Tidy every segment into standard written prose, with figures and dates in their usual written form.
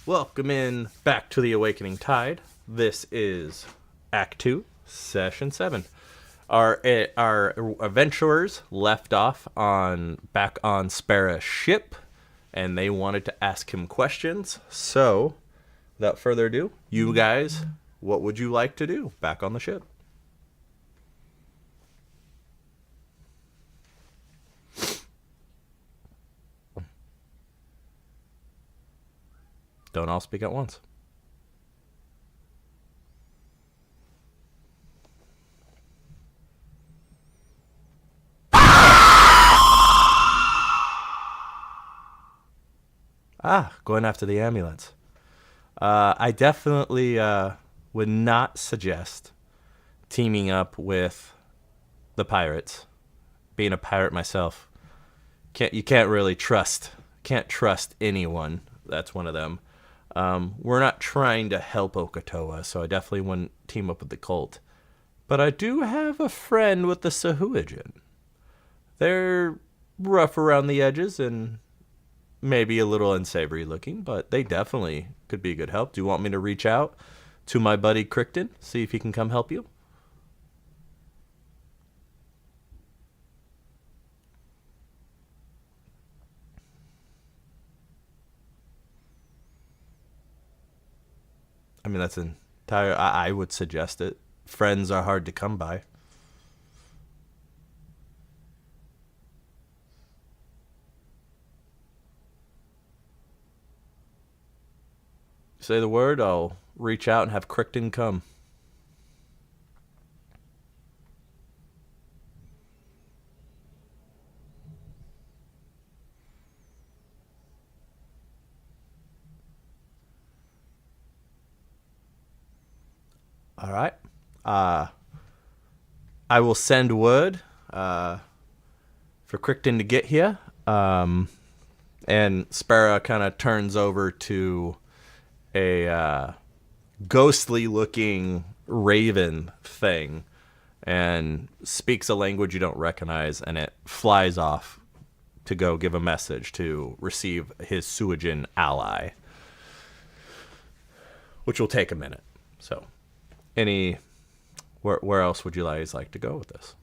Welcome in back to the Awakening Tide. This is Act 2, Session 7. Our adventurers left off back on Spera's ship, and they wanted to ask him questions. So, without further ado, you guys, what would you like to do back on the ship? Don't all speak at once. Going after the ambulance. I definitely would not suggest teaming up with the pirates. Being a pirate myself, you can't really trust anyone. That's one of them. We're not trying to help Okatoa, so I definitely wouldn't team up with the cult. But I do have a friend with the Sahuagin. They're rough around the edges and maybe a little unsavory looking, but they definitely could be good help. Do you want me to reach out to my buddy Crichton, see if he can come help you? I mean, that's entire. I would suggest it. Friends are hard to come by. Say the word, I'll reach out and have Crichton come. All right. I will send word for Crichton to get here. And Spera kind of turns over to a ghostly-looking raven thing and speaks a language you don't recognize, and it flies off to go give a message to receive his Sahuagin ally, which will take a minute. So, where else would you guys like to go with this?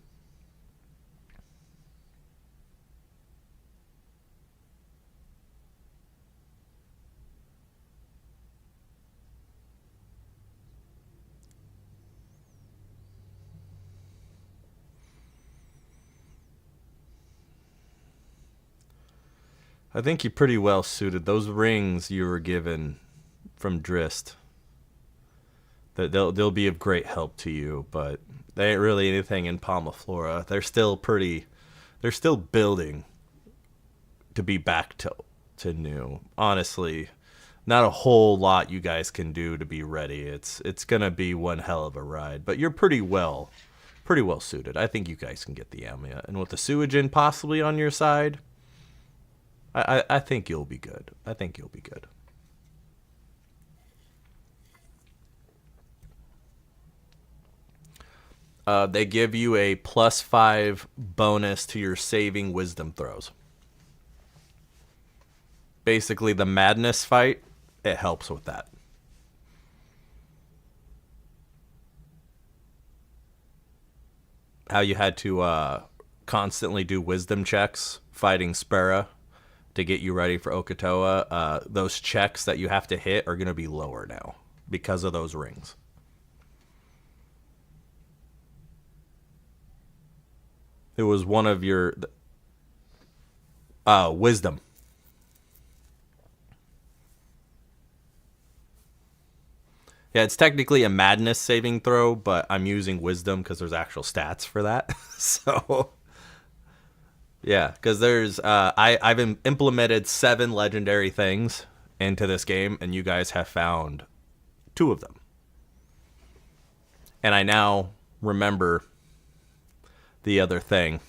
I think you're pretty well suited. Those rings you were given from Drist, they'll be of great help to you, but they ain't really anything in Palmaflora. They're still building to be back to new. Honestly, not a whole lot you guys can do to be ready. It's gonna be one hell of a ride, but you're pretty well suited. I think you guys can get the amulet, and with the Sahuagin possibly on your side, I think you'll be good. I think you'll be good. They give you a +5 bonus to your saving wisdom throws. Basically, the madness fight, it helps with that. How you had to constantly do wisdom checks fighting Spera to get you ready for Okatoa, those checks that you have to hit are going to be lower now because of those rings. It was one of your wisdom. Yeah, it's technically a madness saving throw, but I'm using wisdom because there's actual stats for that. So, yeah, because there's I've implemented 7 legendary things into this game, and you guys have found 2 of them. And I now remember the other thing.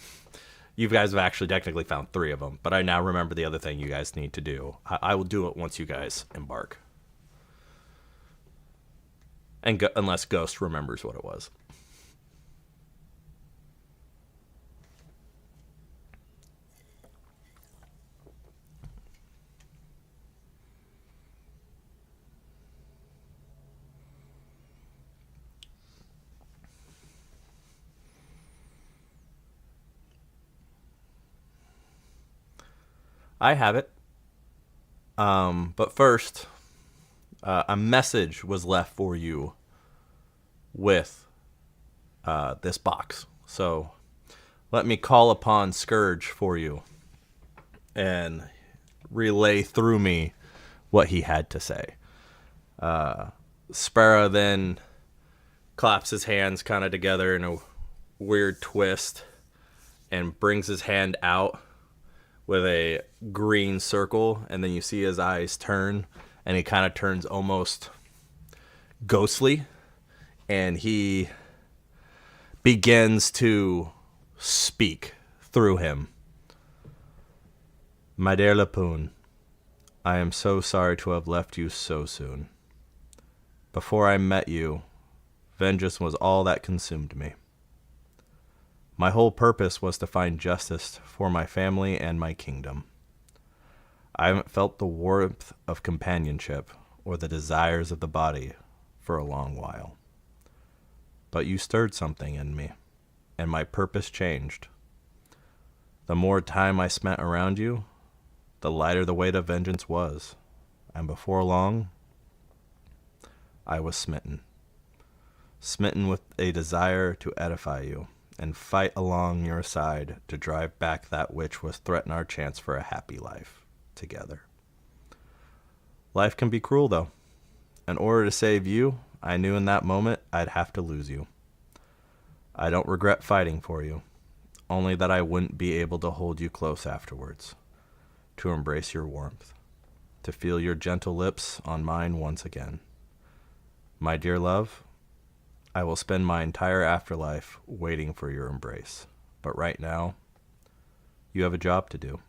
You guys have actually technically found 3 of them, but I now remember the other thing you guys need to do. I will do it once you guys embark. unless Ghost remembers what it was. I have it. But first, a message was left for you with this box. So let me call upon Scourge for you and relay through me what he had to say. Sparrow then claps his hands kind of together in a weird twist and brings his hand out with a green circle, and then you see his eyes turn, and he kind of turns almost ghostly, and he begins to speak through him. My dear Lapoon, I am so sorry to have left you so soon. Before I met you, vengeance was all that consumed me. My whole purpose was to find justice for my family and my kingdom. I haven't felt the warmth of companionship or the desires of the body for a long while. But you stirred something in me, and my purpose changed. The more time I spent around you, the lighter the weight of vengeance was, and before long, I was smitten. Smitten with a desire to edify you and fight along your side to drive back that which was threaten our chance for a happy life together. Life can be cruel, though. In order to save you, I knew in that moment I'd have to lose you. I don't regret fighting for you, only that I wouldn't be able to hold you close afterwards, to embrace your warmth, to feel your gentle lips on mine once again. My dear love, I will spend my entire afterlife waiting for your embrace. But right now, you have a job to do.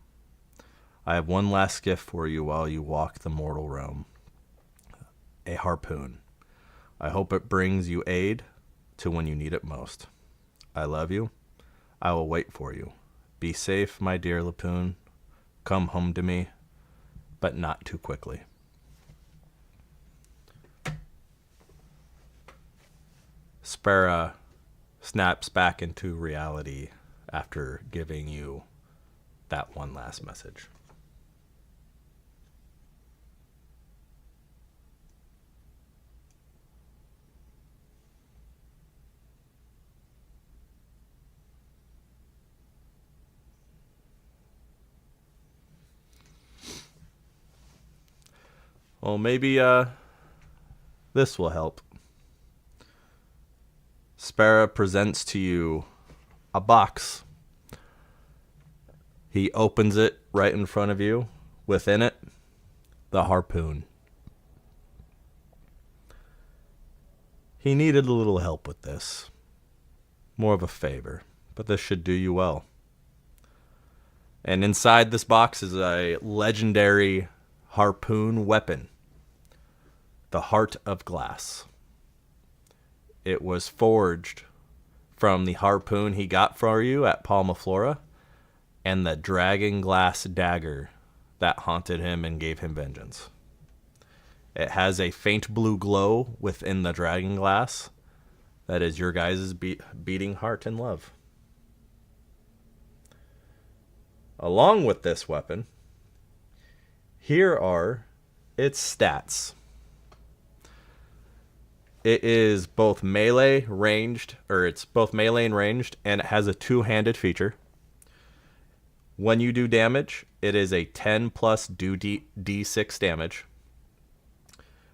I have one last gift for you while you walk the mortal realm. A harpoon. I hope it brings you aid to when you need it most. I love you. I will wait for you. Be safe, my dear Lapoon. Come home to me, but not too quickly. Sparrow snaps back into reality after giving you that one last message. Well, maybe this will help. Sparrow presents to you a box. He opens it right in front of you. Within it, the harpoon. He needed a little help with this. More of a favor, but this should do you well. And inside this box is a legendary harpoon weapon, the Heart of Glass. It was forged from the harpoon he got for you at Palma Flora and the dragon glass dagger that haunted him and gave him vengeance. It has a faint blue glow within the dragon glass that is your guys' beating heart and love. Along with this weapon, here are its stats. It is both melee ranged, it's both melee and ranged, and it has a two-handed feature. When you do damage, it is a 10 plus D6 damage.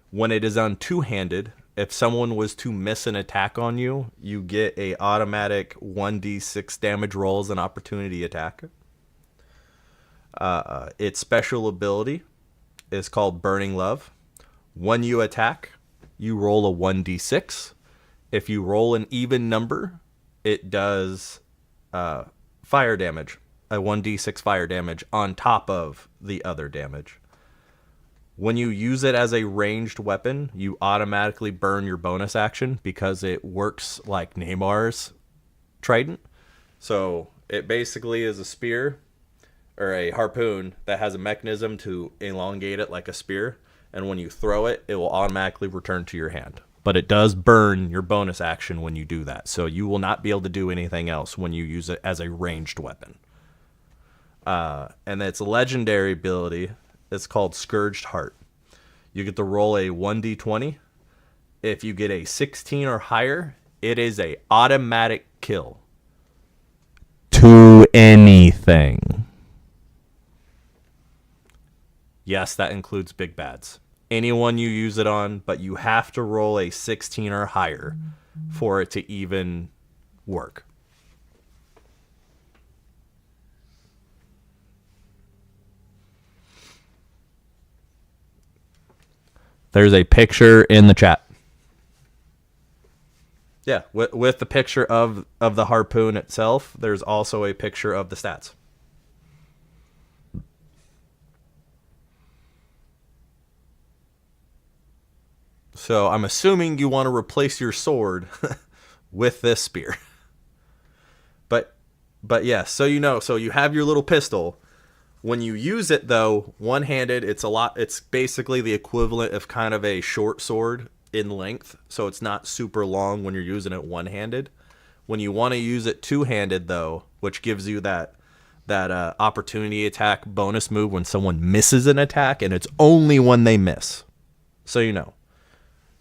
When it is on two-handed, if someone was to miss an attack on you, you get a automatic 1d6 damage roll as an opportunity attack. Its special ability is called Burning Love. When you attack, you roll a 1d6. If you roll an even number, it does fire damage, a 1d6 fire damage on top of the other damage. When you use it as a ranged weapon, you automatically burn your bonus action because it works like Neymar's trident. So it basically is a spear or a harpoon that has a mechanism to elongate it like a spear. And when you throw it, it will automatically return to your hand. But it does burn your bonus action when you do that. So you will not be able to do anything else when you use it as a ranged weapon. And its legendary ability is called Scourged Heart. You get to roll a 1d20. If you get a 16 or higher, it is a automatic kill to anything. Yes, that includes big bads. Anyone you use it on, but you have to roll a 16 or higher for it to even work. There's a picture in the chat. Yeah, with the picture of the harpoon itself, there's also a picture of the stats. So I'm assuming you want to replace your sword with this spear. But yeah, so you have your little pistol. When you use it though, one-handed, it's basically the equivalent of kind of a short sword in length, so it's not super long when you're using it one-handed. When you want to use it two-handed though, which gives you that opportunity attack bonus move when someone misses an attack, and it's only when they miss. So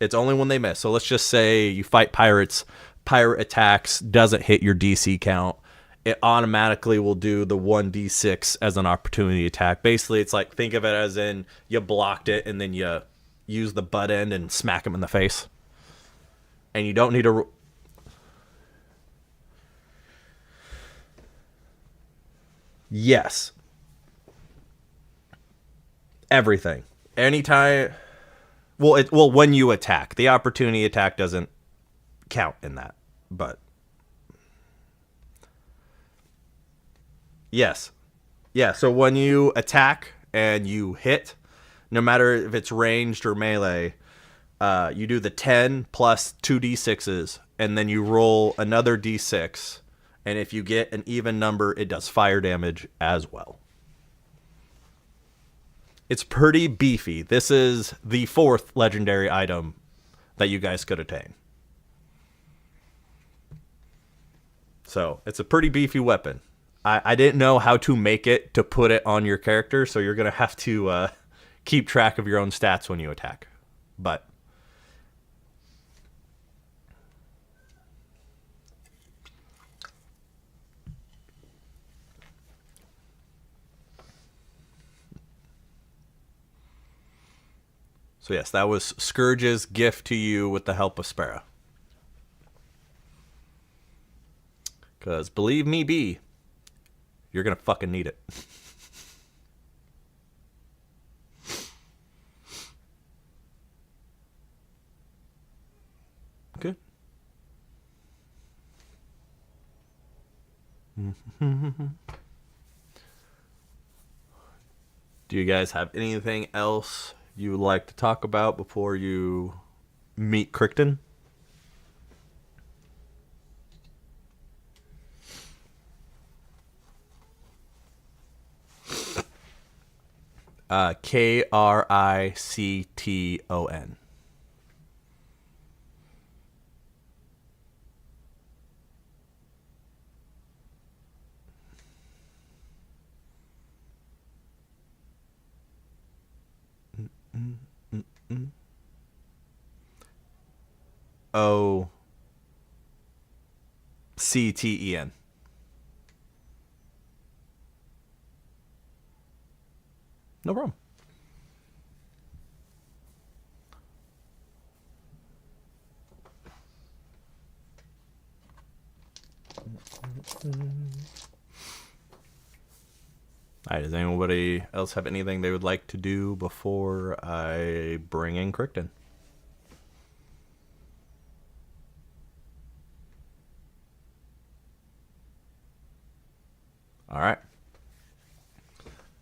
it's only when they miss. So let's just say you fight pirates, pirate attacks, doesn't hit your DC count. It automatically will do the 1d6 as an opportunity attack. Basically, it's like, think of it as in you blocked it and then you use the butt end and smack him in the face. And you don't need to... Yes. Everything. Anytime... Well, when you attack. The opportunity attack doesn't count in that, but... Yes. Yeah, so when you attack and you hit, no matter if it's ranged or melee, you do the 10 plus 2d6s, and then you roll another d6, and if you get an even number, it does fire damage as well. It's pretty beefy. This is the 4th legendary item that you guys could attain. So, it's a pretty beefy weapon. I didn't know how to make it to put it on your character, so you're going to have to keep track of your own stats when you attack. But so yes, that was Scourge's gift to you with the help of Sparrow. Because believe me, B, you're going to fucking need it. Good. Do you guys have anything else you would like to talk about before you meet Crichton? Kricton. Octen. No problem. All right, does anybody else have anything they would like to do before I bring in Crichton? All right.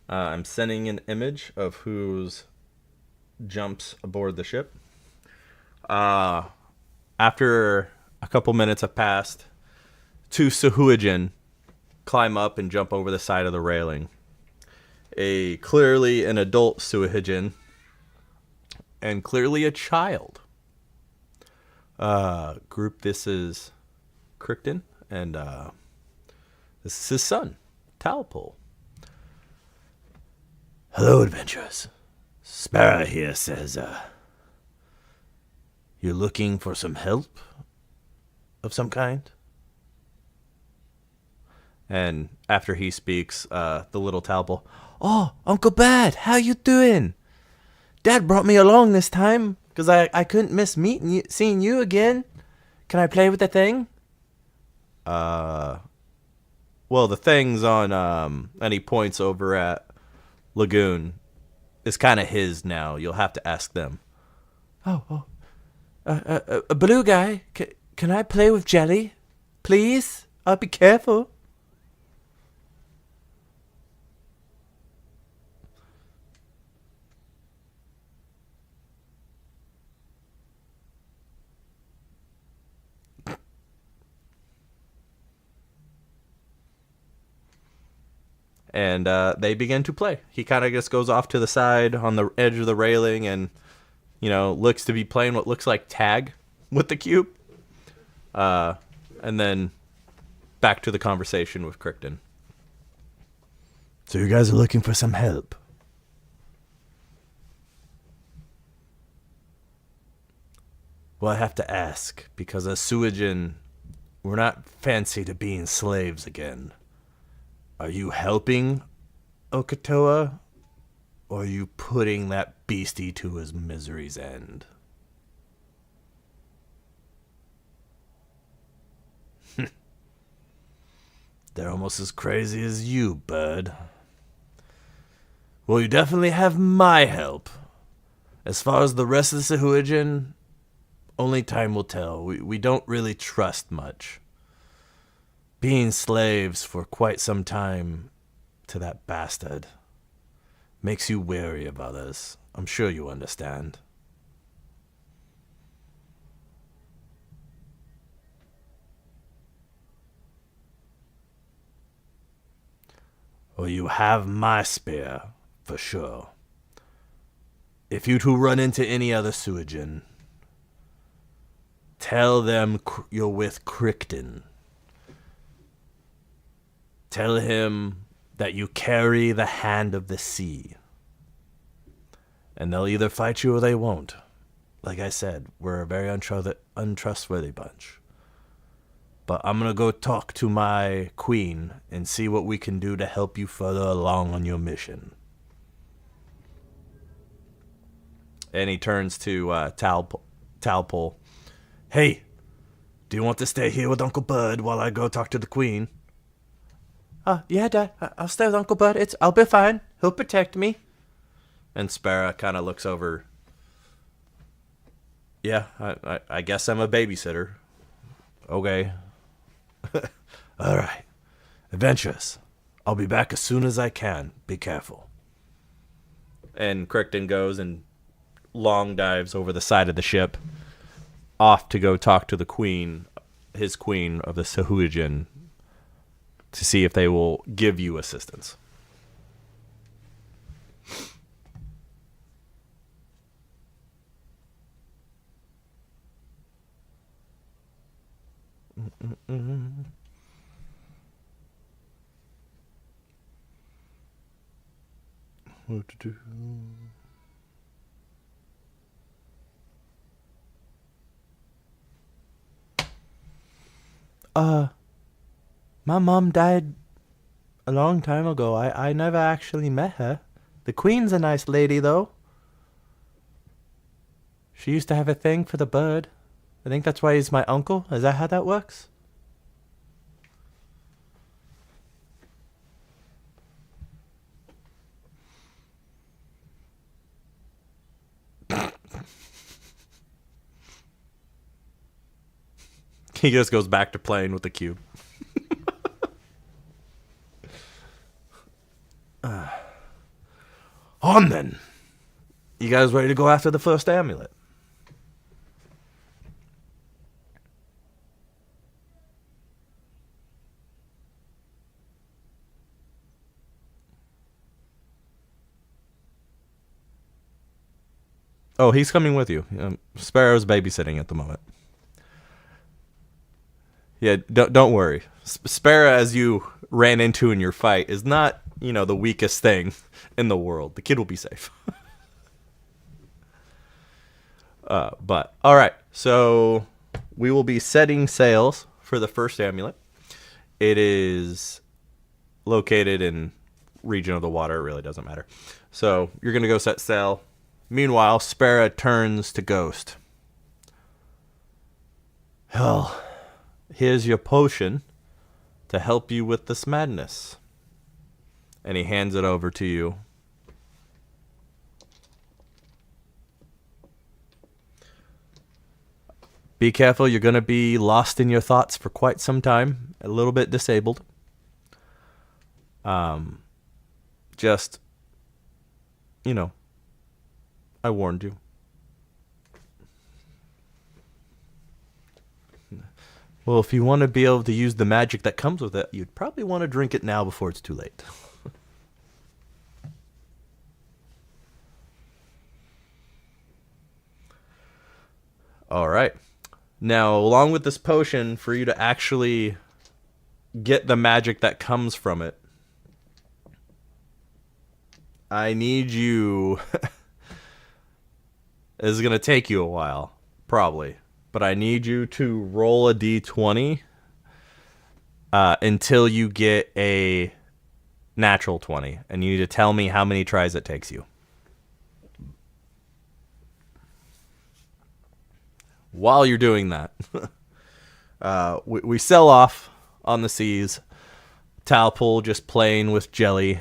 I'm sending an image of who's jumps aboard the ship. After a couple minutes have passed, two Sahuagin climb up and jump over the side of the railing. A clearly an adult Sahuagin and clearly a child. Group, this is Crichton, and this is his son, Talpole. Hello, adventurers. Sparrow here says, you're looking for some help of some kind? And after he speaks, the little Talpole, Oh, Uncle Bad, how you doing? Dad brought me along this time, because I couldn't miss seeing you again. Can I play with the thing? well, the thing's on, and he points over at Lagoon, is kind of his now. You'll have to ask them. Blue guy, can I play with Jelly? Please? I'll be careful. And they begin to play. He kind of just goes off to the side on the edge of the railing and, looks to be playing what looks like tag with the cube. And then back to the conversation with Crichton. So you guys are looking for some help? Well, I have to ask, because as Sahuagin, we're not fancy to being slaves again. Are you helping Okatoa, or are you putting that beastie to his misery's end? They're almost as crazy as you, bud. Well, you definitely have my help. As far as the rest of the Sahuagin, only time will tell. We don't really trust much. Being slaves for quite some time to that bastard makes you wary of others. I'm sure you understand. Well, you have my spear, for sure. If you two run into any other Sahuagin, tell them you're with Crichton. Tell him that you carry the hand of the sea. And they'll either fight you or they won't. Like I said, we're a very untrustworthy bunch. But I'm going to go talk to my queen and see what we can do to help you further along on your mission. And he turns to Talpole. Hey, do you want to stay here with Uncle Bud while I go talk to the queen? Yeah, Dad. I'll stay with Uncle Bud. I'll be fine. He'll protect me. And Sparrow kind of looks over. Yeah, I guess I'm a babysitter. Okay. All right. Adventurous. I'll be back as soon as I can. Be careful. And Crichton goes and long dives over the side of the ship, off to go talk to the queen, his queen of the Sahuagin, to see if they will give you assistance. What to do? My mom died a long time ago. I never actually met her. The queen's a nice lady, though. She used to have a thing for the bird. I think that's why he's my uncle. Is that how that works? He just goes back to playing with the cube. On then. You guys ready to go after the first amulet? Oh, he's coming with you. Sparrow's babysitting at the moment. Yeah, don't worry. Sparrow, as you ran into in your fight, is not, the weakest thing in the world. The kid will be safe. But all right, so we will be setting sails for the first amulet. It is located in region of the water. It really doesn't matter. So you're gonna go set sail. Meanwhile, Sparrow turns to Ghost. Hell, here's your potion to help you with this madness. And he hands it over to you. Be careful, you're going to be lost in your thoughts for quite some time, a little bit disabled. Just, I warned you. Well, if you want to be able to use the magic that comes with it, you'd probably want to drink it now before it's too late. All right. Now, along with this potion, for you to actually get the magic that comes from it, I need you... This is going to take you a while, probably. But I need you to roll a d20 until you get a natural 20. And you need to tell me how many tries it takes you. While you're doing that, we sell off on the seas. Talpole just playing with jelly.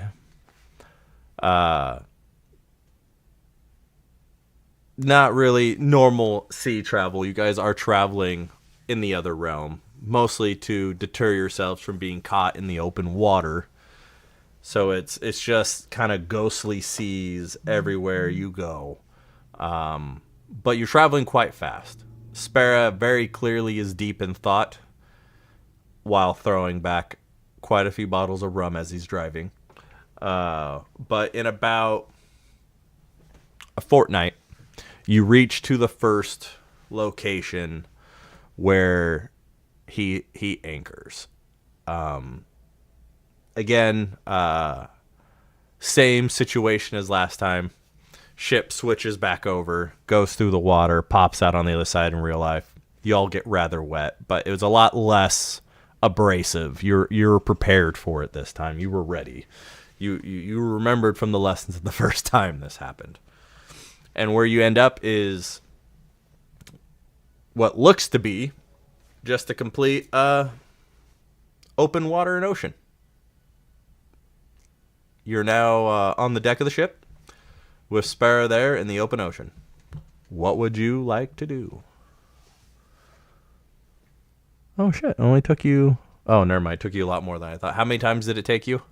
Not really normal sea travel. You guys are traveling in the other realm, mostly to deter yourselves from being caught in the open water. So it's just kind of ghostly seas everywhere you go. But you're traveling quite fast. Sparrow very clearly is deep in thought while throwing back quite a few bottles of rum as he's driving. But in about a fortnight, you reach to the first location where he anchors. Again, same situation as last time. Ship switches back over, goes through the water, pops out on the other side in real life. You all get rather wet, but it was a lot less abrasive. You're prepared for it this time. You were ready. You remembered from the lessons of the first time this happened. And where you end up is what looks to be just a complete open water and ocean. You're now on the deck of the ship with Sparrow there in the open ocean. What would you like to do? Oh, shit. It only took you... Oh, never mind. It took you a lot more than I thought. How many times did it take you?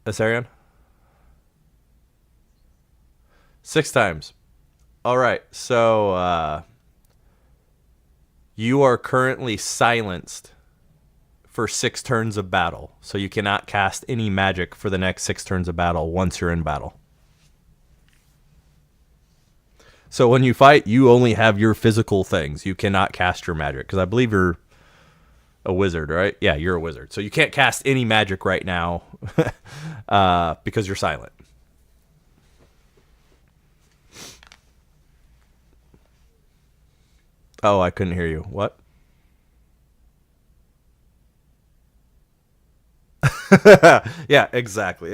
Asarion? 6 times. All right. So, you are currently silenced for 6 turns of battle. So you cannot cast any magic for the next 6 turns of battle once you're in battle. So when you fight, you only have your physical things. You cannot cast your magic. Because I believe you're a wizard, right? Yeah, you're a wizard. So you can't cast any magic right now because you're silent. Oh, I couldn't hear you. What? Yeah, exactly.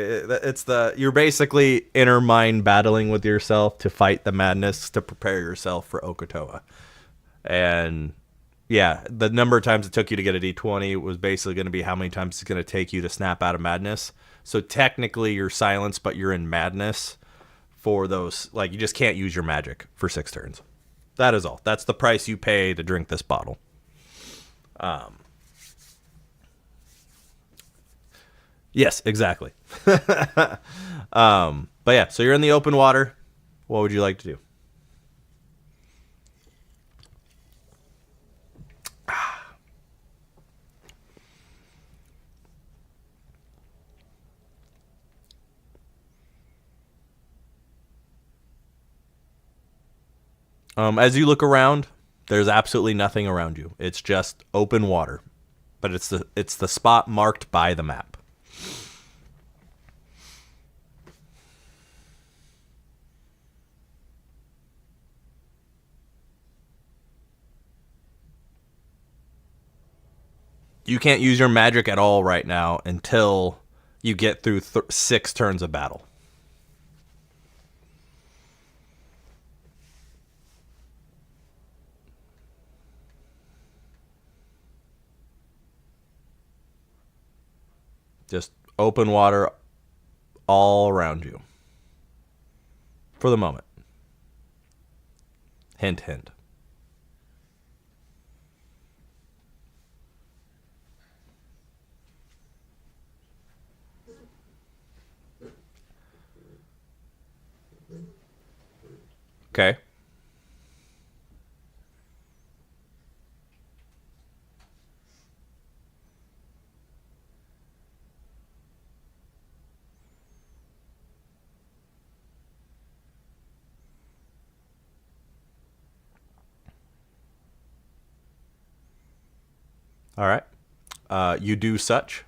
You're basically inner mind battling with yourself to fight the madness to prepare yourself for Okotoa. And yeah, the number of times it took you to get a D20 was basically going to be how many times it's going to take you to snap out of madness. So technically you're silenced, but you're in madness for those. Like, you just can't use your magic for 6 turns. That is all. That's the price you pay to drink this bottle. Yes, exactly. But yeah, so you're in the open water. What would you like to do? As you look around, there's absolutely nothing around you. It's just open water, but it's the spot marked by the map. You can't use your magic at all right now until you get through 6 turns of battle. Just open water all around you. For the moment. Hint, hint. Okay. All right. You do such,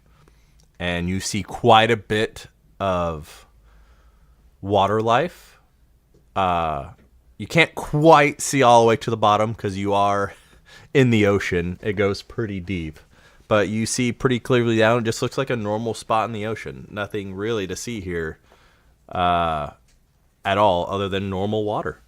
and you see quite a bit of water life. You can't quite see all the way to the bottom because you are in the ocean. It goes pretty deep. But you see pretty clearly down. It just looks like a normal spot in the ocean. Nothing really to see here at all other than normal water.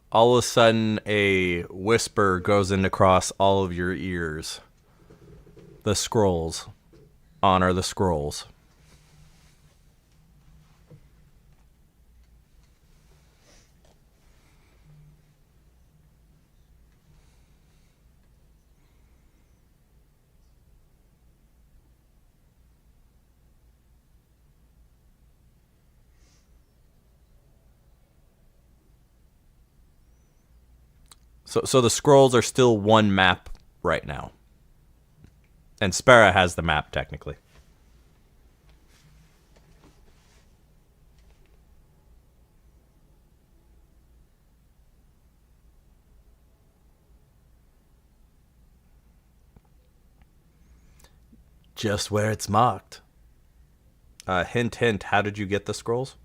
All of a sudden, a whisper goes in across all of your ears. The scrolls. Honor the scrolls. So the scrolls are still one map right now. And Spera has the map, technically. Just where it's marked. Hint, hint, how did you get the scrolls?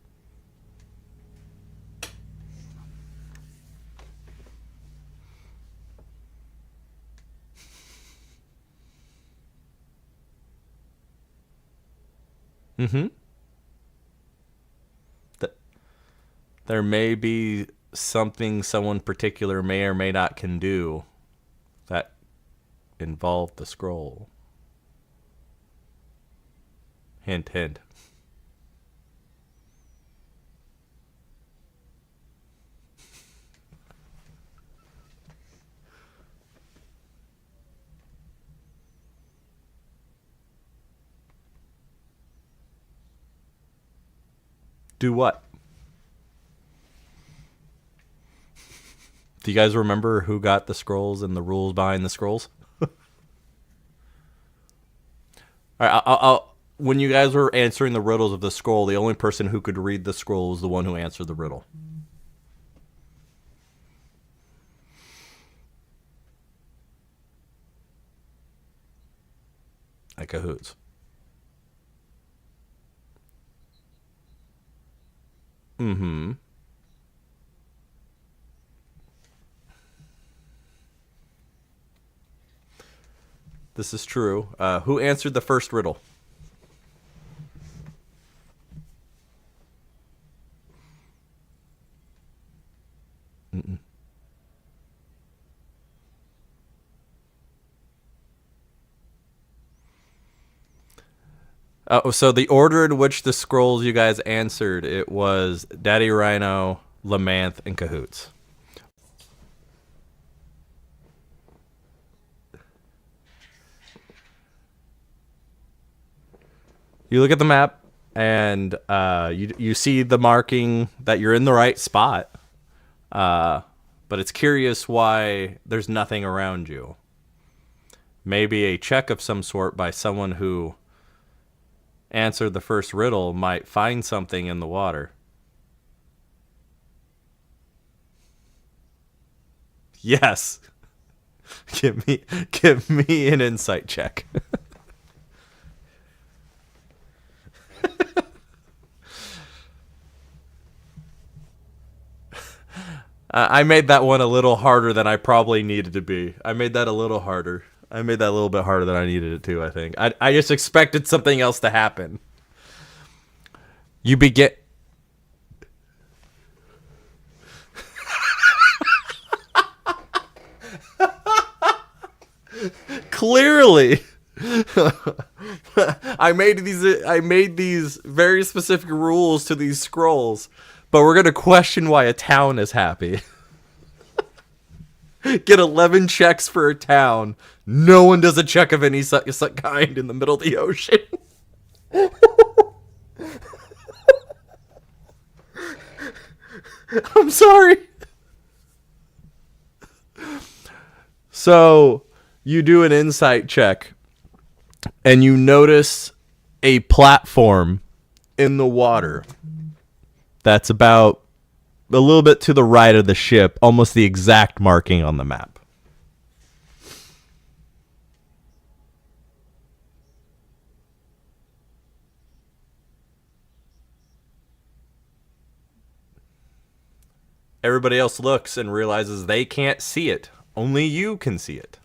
Mm-hmm. There may be something someone particular may or may not can do that involved the scroll. Hint, hint. Do what? Do you guys remember who got the scrolls and the rules behind the scrolls? All right, when you guys were answering the riddles of the scroll, the only person who could read the scroll was the one who answered the riddle. Like cahoots. Mm-hmm. This is true. Who answered the first riddle? So the order in which the scrolls you guys answered, it was Daddy Rhino, Lamanth, and Cahoots. You look at the map, and you see the marking that you're in the right spot, but it's curious why there's nothing around you. Maybe a check of some sort by someone who answered the first riddle might find something in the water. Yes. Give me an insight check. I made that one a little harder than I probably needed to be. I made that a little harder. I made that a little bit harder than I needed it to, I think. I just expected something else to happen. You begin... Clearly. I made these very specific rules to these scrolls, but we're going to question why a town is happy. Get 11 checks for a town. No one does a check of any kind in the middle of the ocean. I'm sorry. So, you do an insight check, and you notice a platform in the water that's about a little bit to the right of the ship, almost the exact marking on the map. Everybody else looks and realizes they can't see it. Only you can see it.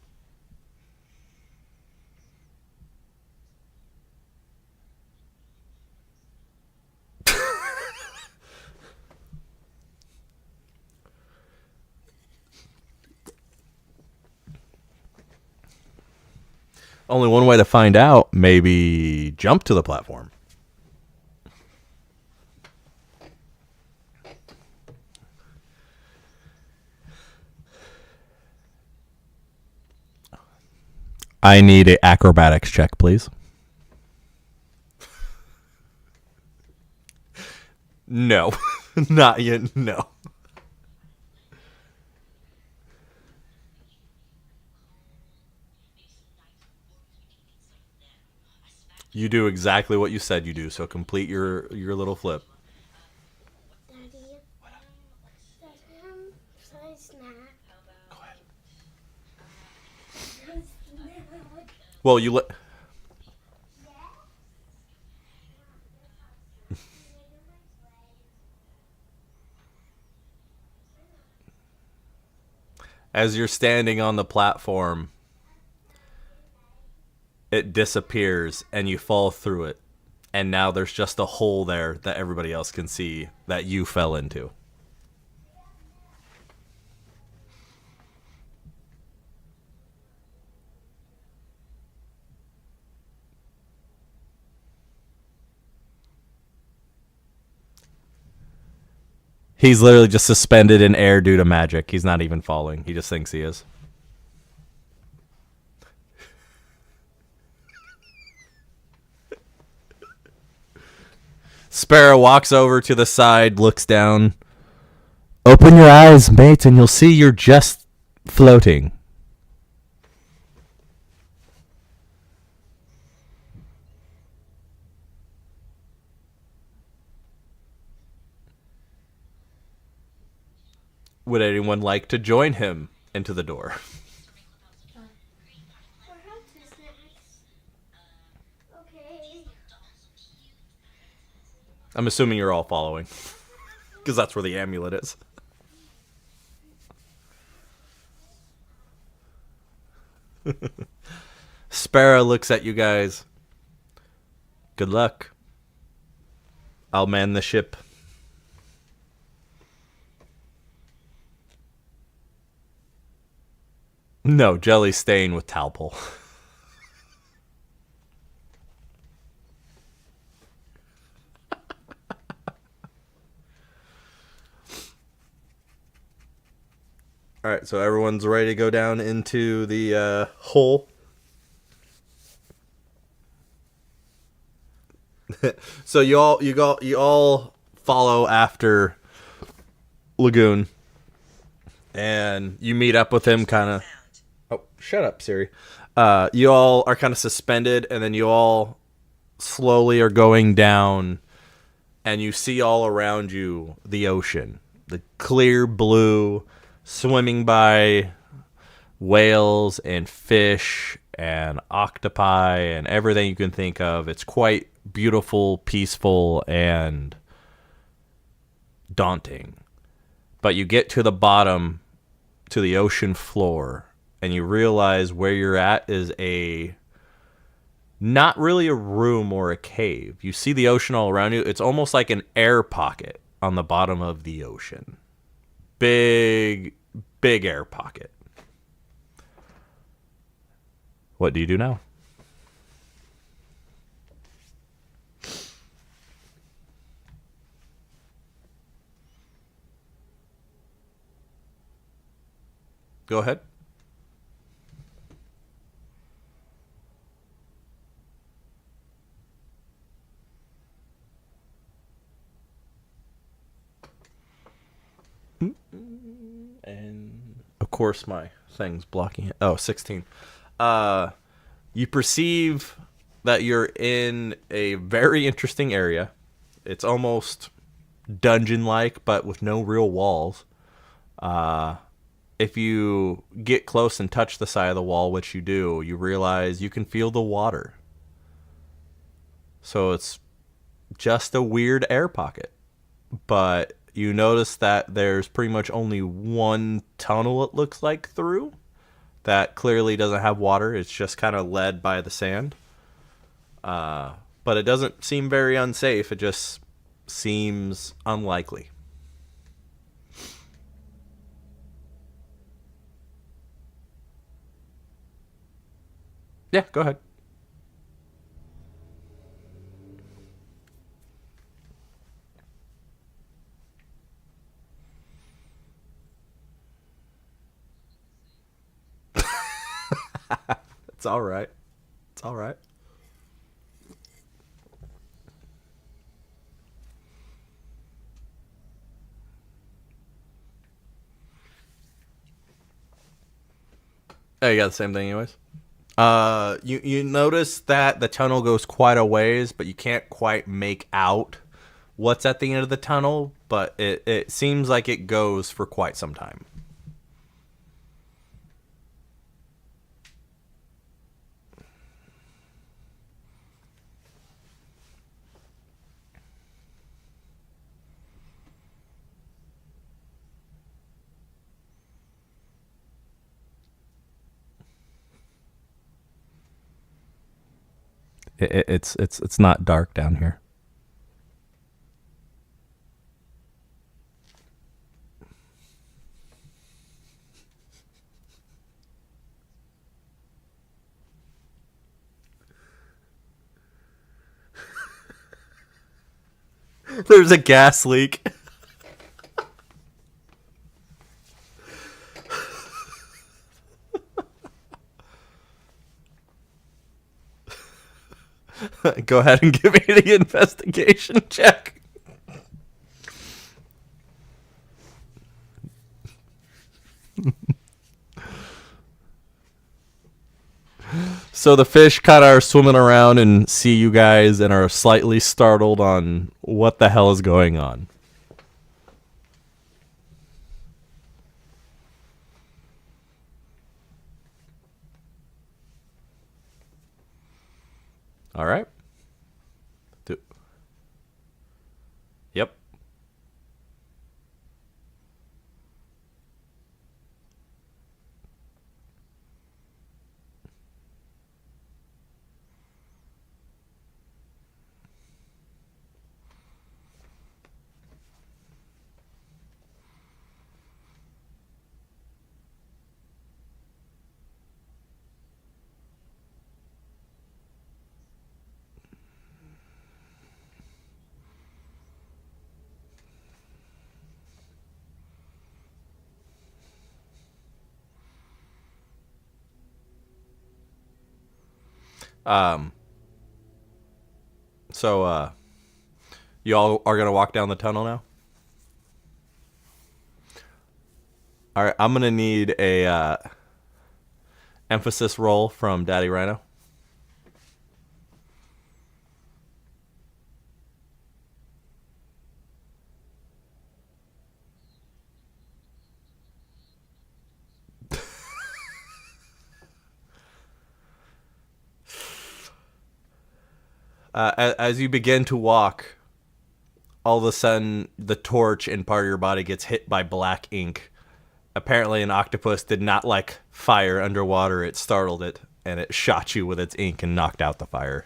Only one way to find out, maybe jump to the platform. I need an acrobatics check, please. No. Not yet, no. You do exactly what you said you do, so complete your little flip. Daddy, can I snack? Go ahead. Well, you let... As you're standing on the platform, it disappears and you fall through it. And now there's just a hole there that everybody else can see that you fell into. He's literally just suspended in air due to magic. He's not even falling. He just thinks he is. Sparrow walks over to the side, looks down. Open your eyes, mate, and you'll see you're just floating. Would anyone like to join him into the door? Perhaps a snacks. Okay. I'm assuming you're all following. because that's where the amulet is. Sparrow looks at you guys. Good luck. I'll man the ship. No, Jelly's staying with Talpole. All right, so everyone's ready to go down into the hole. So you all follow after Lagoon, and you meet up with him, kind of. Oh, shut up, Siri. You all are kind of suspended, and then you all slowly are going down, and you see all around you the ocean, the clear blue, swimming by whales and fish and octopi and everything you can think of. It's quite beautiful, peaceful, and daunting. But you get to the bottom, to the ocean floor, and you realize where you're at is not really a room or a cave. You see the ocean all around you. It's almost like an air pocket on the bottom of the ocean. Big air pocket. What do you do now? Go ahead. And of course my thing's blocking it. Oh, 16. You perceive that you're in a very interesting area. It's almost dungeon-like, but with no real walls. If you get close and touch the side of the wall, which you do, you realize you can feel the water. So it's just a weird air pocket. But you notice that there's pretty much only one tunnel, it looks like, through. That clearly doesn't have water. It's just kind of led by the sand. But it doesn't seem very unsafe. It just seems unlikely. Yeah, go ahead. It's all right. It's all right. Oh, you got the same thing anyways? You notice that the tunnel goes quite a ways, but you can't quite make out what's at the end of the tunnel, but it seems like it goes for quite some time. It's not dark down here. There's a gas leak. Go ahead and give me the investigation check. So the fish kind of are swimming around and see you guys and are slightly startled on what the hell is going on. All right. Yep. So, you all are going to walk down the tunnel now? All right, I'm going to need a emphasis roll from Daddy Rhino. As you begin to walk, all of a sudden the torch in part of your body gets hit by black ink. Apparently an octopus did not like fire underwater. It startled it, and it shot you with its ink and knocked out the fire.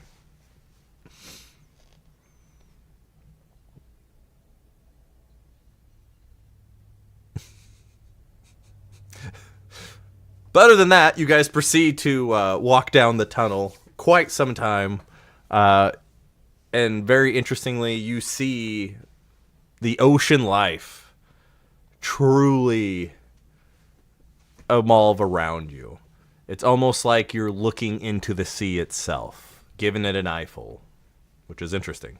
But other than that, you guys proceed to walk down the tunnel quite some time. And very interestingly, you see the ocean life truly evolve around you. It's almost like you're looking into the sea itself, giving it an eyeful, which is interesting.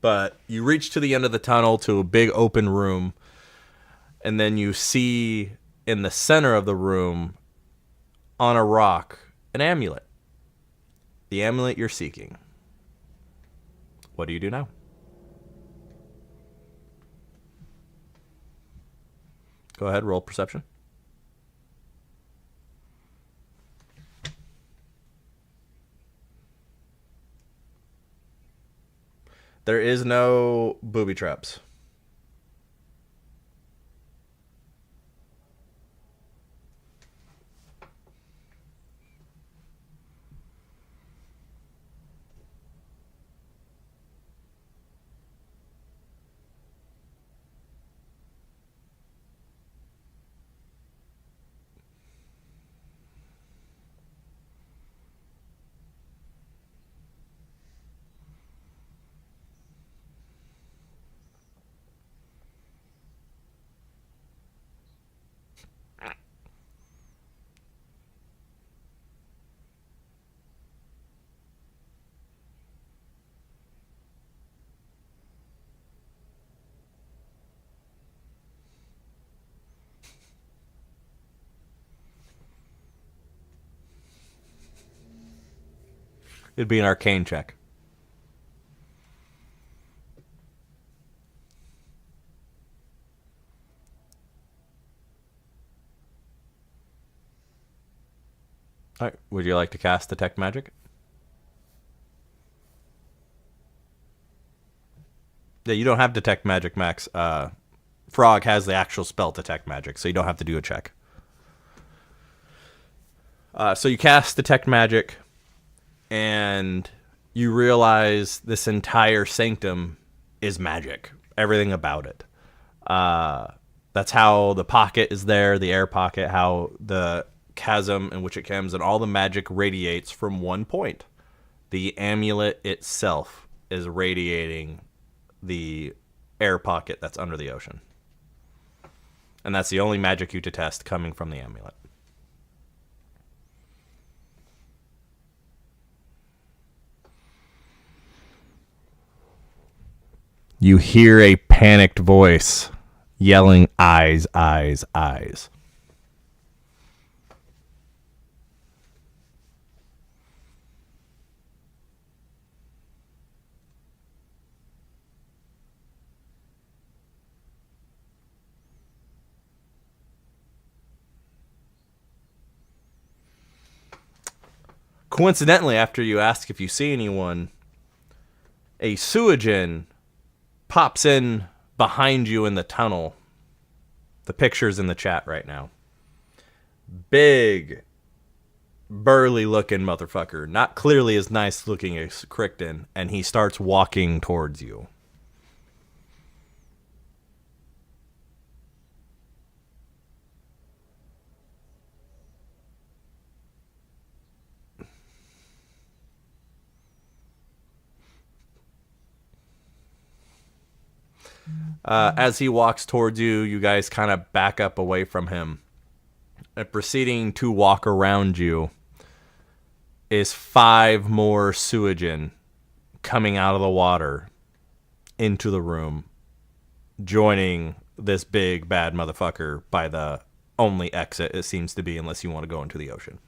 But you reach to the end of the tunnel to a big open room, and then you see in the center of the room, on a rock, an amulet. The amulet you're seeking. What do you do now? Go ahead, roll perception. There is no booby traps. It'd be an arcane check. All right. Would you like to cast Detect Magic? Yeah, you don't have Detect Magic, Max. Frog has the actual spell Detect Magic, so you don't have to do a check. So you cast Detect Magic, and you realize this entire sanctum is magic. Everything about it. That's how the pocket is there, the air pocket, how the chasm in which it comes, and all the magic radiates from one point. The amulet itself is radiating the air pocket that's under the ocean. And that's the only magic you detest coming from the amulet. You hear a panicked voice yelling, "Eyes, eyes, eyes." Coincidentally, after you ask if you see anyone, a Suijin pops in behind you in the tunnel. The picture's in the chat right now. Big, burly looking motherfucker. Not clearly as nice looking as Crichton. And he starts walking towards you. As he walks towards you, you guys kind of back up away from him. And proceeding to walk around you, is 5 more Suijin coming out of the water into the room, joining this big bad motherfucker by the only exit it seems to be, unless you want to go into the ocean.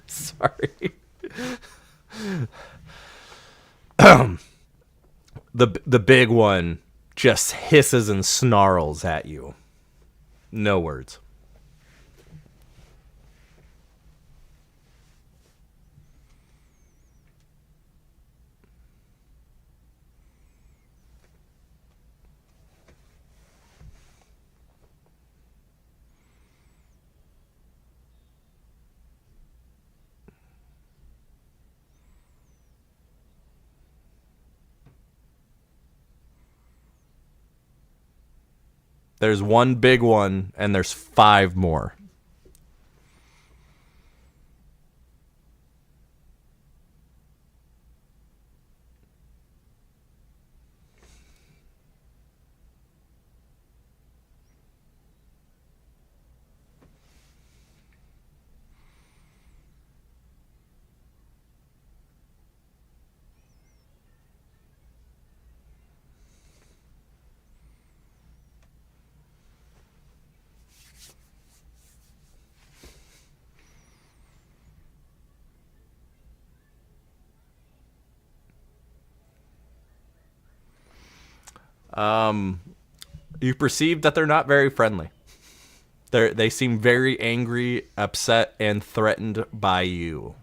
Sorry. The big one just hisses and snarls at you. No words. There's one big one, and there's 5 more. You perceive that they're not very friendly. They seem very angry, upset, and threatened by you.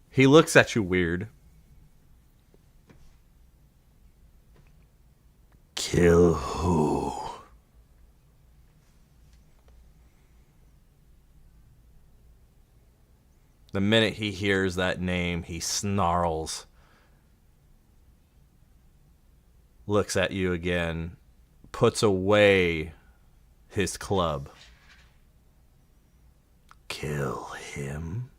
He looks at you weird. Kill who? The minute he hears that name, he snarls, looks at you again, puts away his club. Kill him?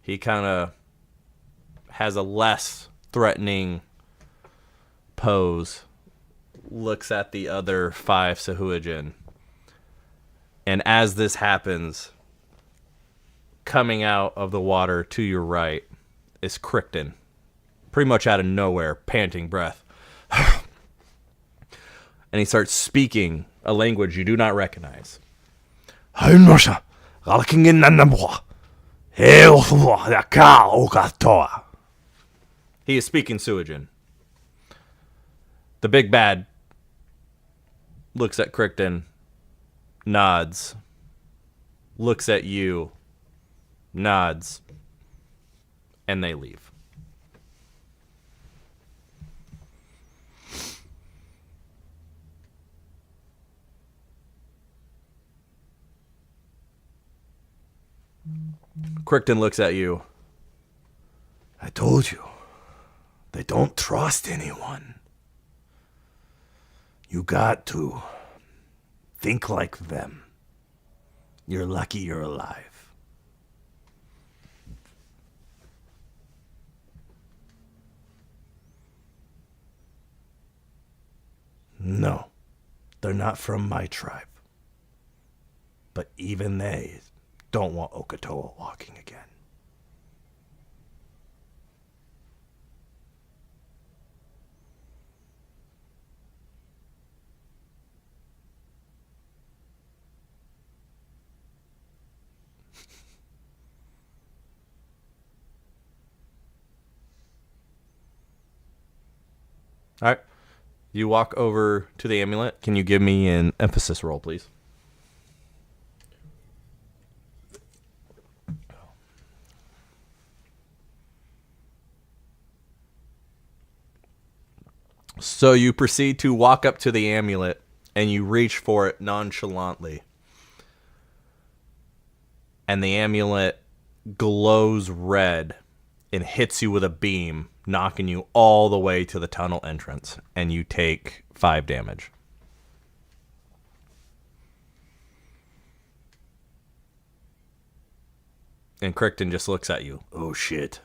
He kind of has a less threatening pose, looks at the other 5 Sahuagin. And as this happens, coming out of the water to your right is Crichton, pretty much out of nowhere, panting breath. And he starts speaking a language you do not recognize. He is speaking Suijin. The big bad looks at Crichton, nods, looks at you, nods, and they leave. Crichton looks at you. I told you. They don't trust anyone. You got to think like them. You're lucky you're alive. No, they're not from my tribe. But even they don't want Okatoa walking again. All right. You walk over to the amulet. Can you give me an emphasis roll, please? So you proceed to walk up to the amulet and you reach for it nonchalantly. And the amulet glows red and hits you with a beam, knocking you all the way to the tunnel entrance. And you take 5 damage. And Crichton just looks at you. Oh, shit.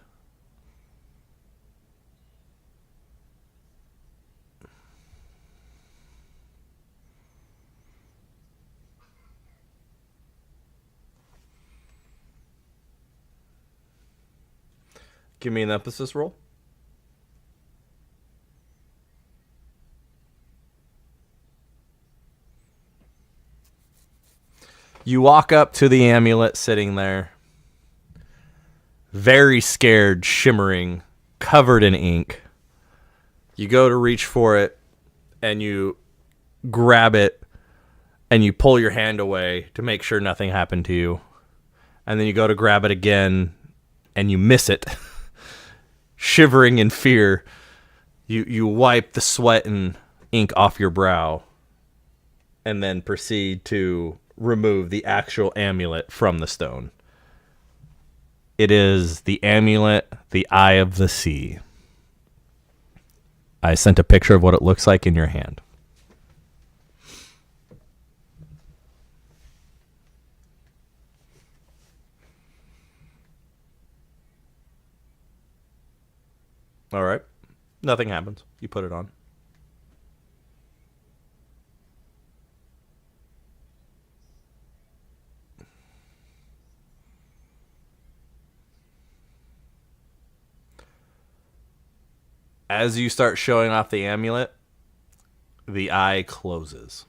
Give me an emphasis roll. You walk up to the amulet sitting there, very scared, shimmering, covered in ink. You go to reach for it, and you grab it, and you pull your hand away to make sure nothing happened to you. And then you go to grab it again, and you miss it. Shivering in fear, you wipe the sweat and ink off your brow, and then proceed to remove the actual amulet from the stone. It is the amulet, the Eye of the Sea. I sent a picture of what it looks like in your hand. All right. Nothing happens. You put it on. As you start showing off the amulet, the eye closes.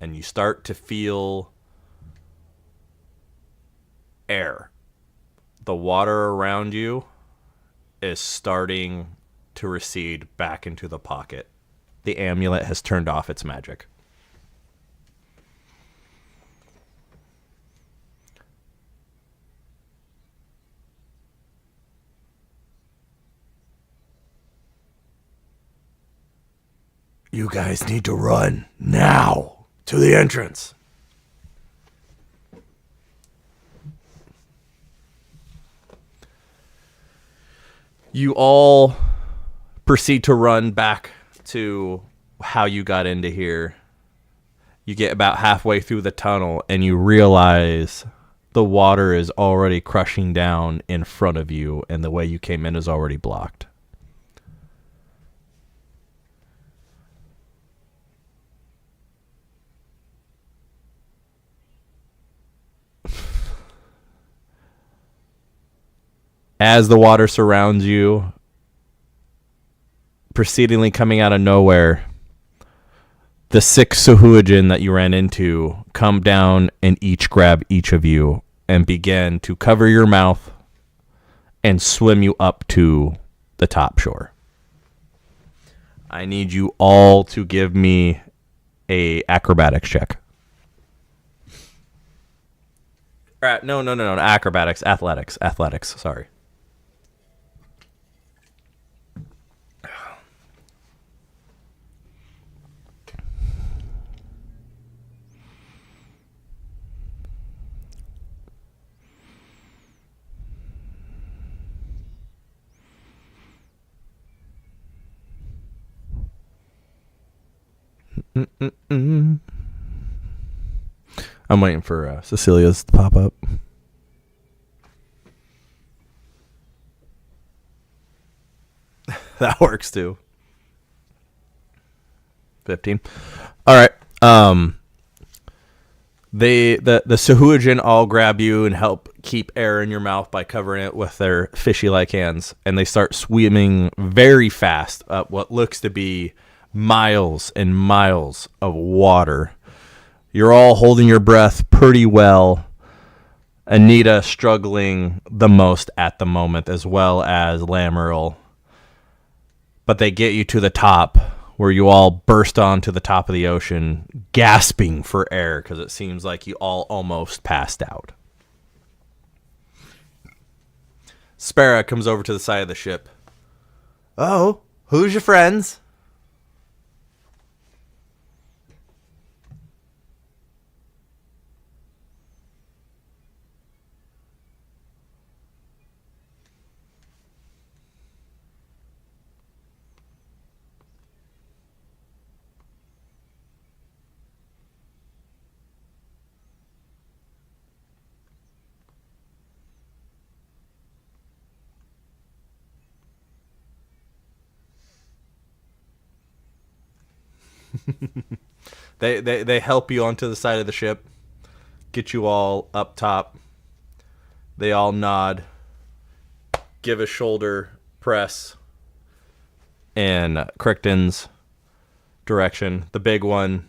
And you start to feel air. The water around you is starting to recede back into the pocket. The amulet has turned off its magic. You guys need to run now to the entrance. You all proceed to run back to how you got into here. You get about halfway through the tunnel and you realize the water is already crushing down in front of you and the way you came in is already blocked. As the water surrounds you, proceedingly coming out of nowhere, the 6 Sahuagin that you ran into come down and each grab each of you and begin to cover your mouth and swim you up to the top shore. I need you all to give me a acrobatics check. No, acrobatics, athletics, sorry. I'm waiting for Cecilia's to pop up. That works too. 15. All right. The Sahuagin all grab you and help keep air in your mouth by covering it with their fishy-like hands, and they start swimming very fast up what looks to be miles and miles of water. You're all holding your breath pretty well. Anita struggling the most at the moment, as well as Lamerl. But they get you to the top, where you all burst onto the top of the ocean, gasping for air because it seems like you all almost passed out. Sparrow comes over to the side of the ship. Oh, who's your friends? They help you onto the side of the ship, get you all up top. They all nod, give a shoulder press in Crichton's direction. The big one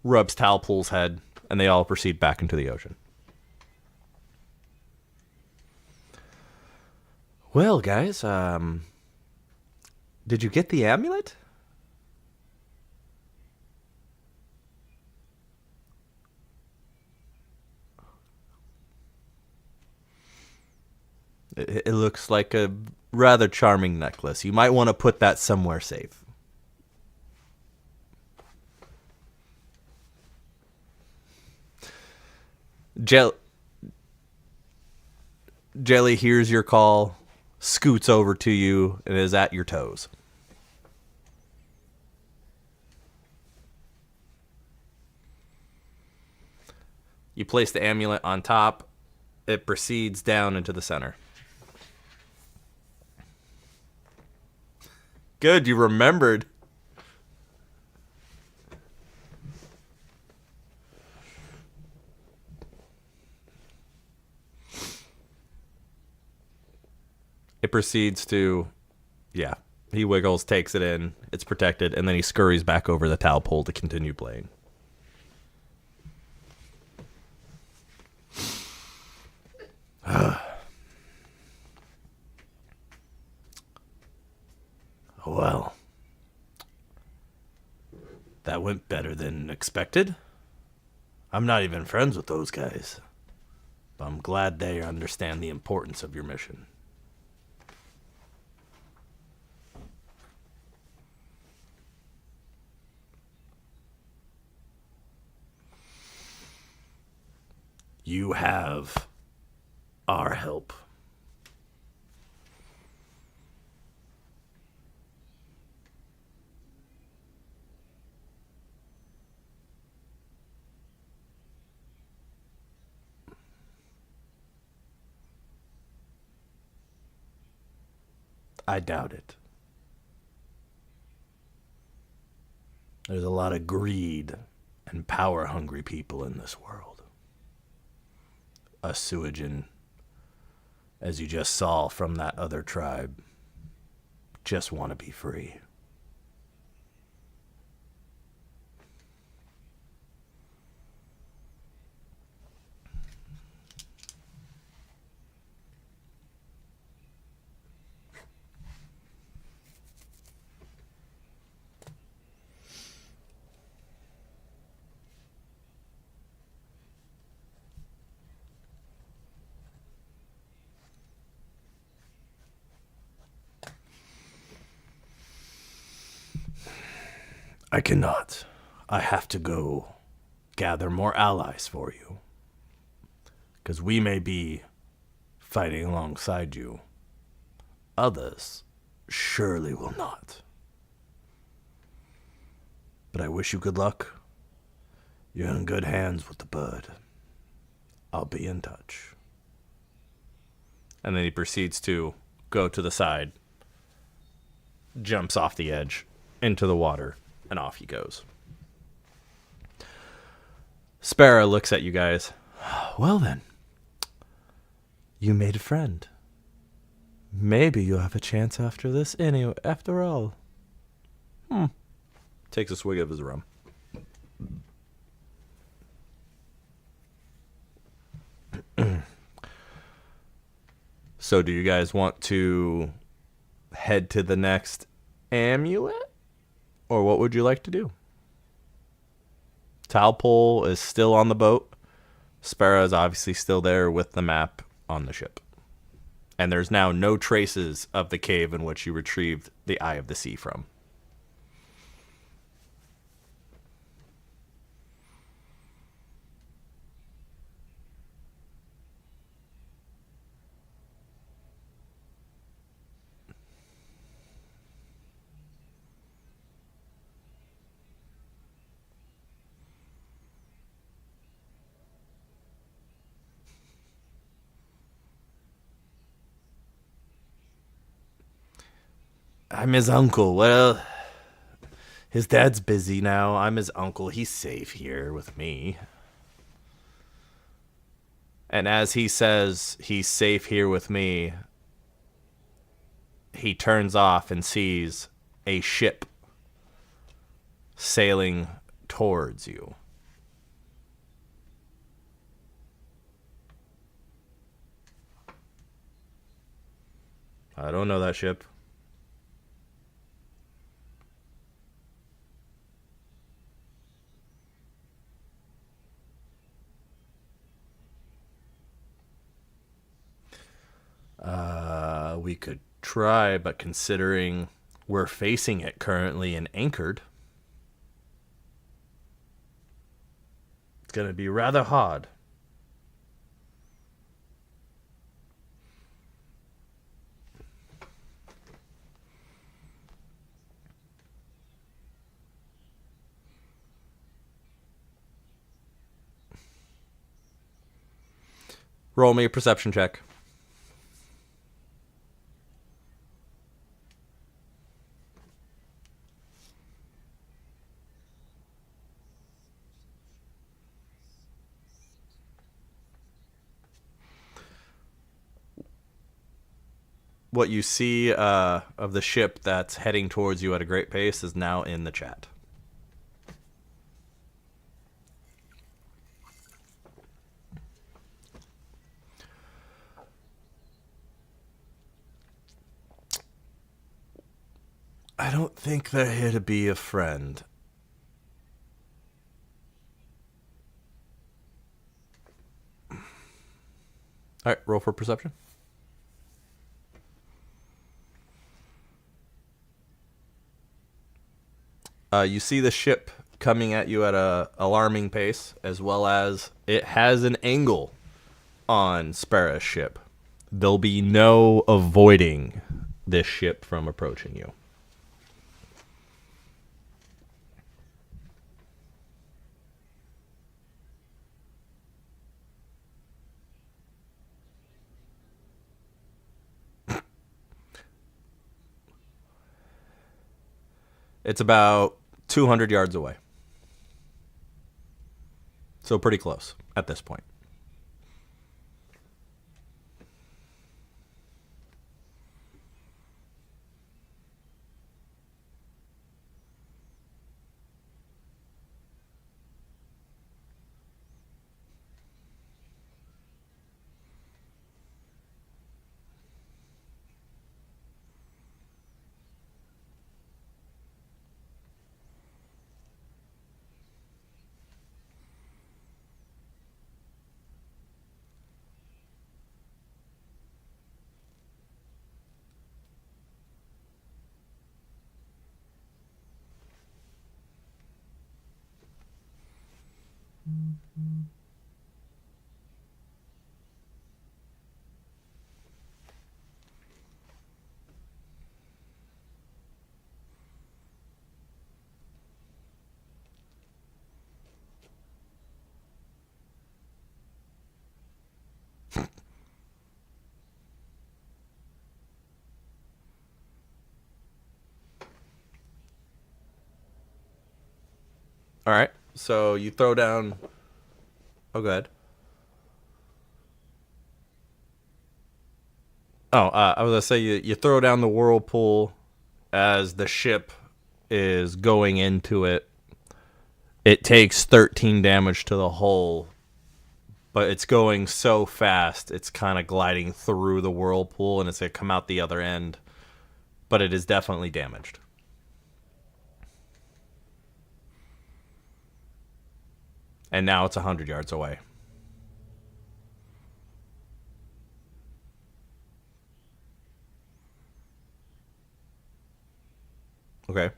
rubs Talpool's head, and they all proceed back into the ocean. Well, guys, did you get the amulet? It looks like a rather charming necklace. You might want to put that somewhere safe. Jelly hears your call, scoots over to you, and is at your toes. You place the amulet on top. It proceeds down into the center. Good, you remembered. It proceeds to, yeah, he wiggles, takes it in, it's protected, and then he scurries back over the towel pole to continue playing. Well, that went better than expected. I'm not even friends with those guys, but I'm glad they understand the importance of your mission. You have our help. I doubt it. There's a lot of greed and power-hungry people in this world. Us Suijin, as you just saw from that other tribe, just want to be free. I cannot. I have to go gather more allies for you. Because we may be fighting alongside you. Others surely will not. But I wish you good luck. You're in good hands with the bird. I'll be in touch. And then he proceeds to go to the side, jumps off the edge into the water, and off he goes. Sparrow looks at you guys. Well then, you made a friend. Maybe you'll have a chance after this anyway, after all. Takes a swig of his rum. So do you guys want to head to the next amulet? Or what would you like to do? Talpole is still on the boat. Spera is obviously still there with the map on the ship. And there's now no traces of the cave in which you retrieved the Eye of the Sea from. I'm his uncle. Well, his dad's busy now. I'm his uncle. He's safe here with me. And as he says he's safe here with me, he turns off and sees a ship sailing towards you. I don't know that ship. We could try, but considering we're facing it currently and anchored, it's going to be rather hard. Roll me a perception check. What you see of the ship that's heading towards you at a great pace is now in the chat. I don't think they're here to be a friend. All right, roll for perception. You see the ship coming at you at a alarming pace, as well as it has an angle on Spera's ship. There'll be no avoiding this ship from approaching you. It's about 200 yards away. So pretty close at this point. All right. So you throw down. Oh, go ahead. Oh, I was gonna say you throw down the whirlpool as the ship is going into it. It takes 13 damage to the hull, but it's going so fast, it's kind of gliding through the whirlpool, and it's gonna come out the other end. But it is definitely damaged. And now it's 100 yards away. Okay.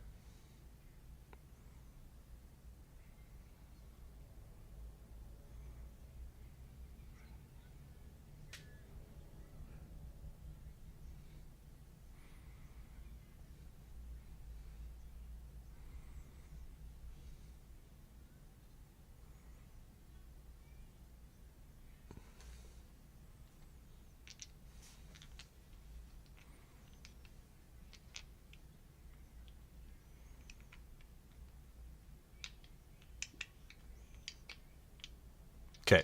Okay.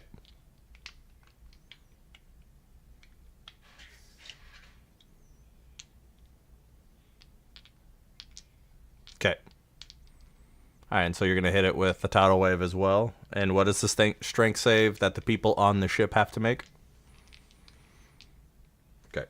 Okay. All right, and so you're going to hit it with the tidal wave as well. And what is the strength save that the people on the ship have to make? Okay.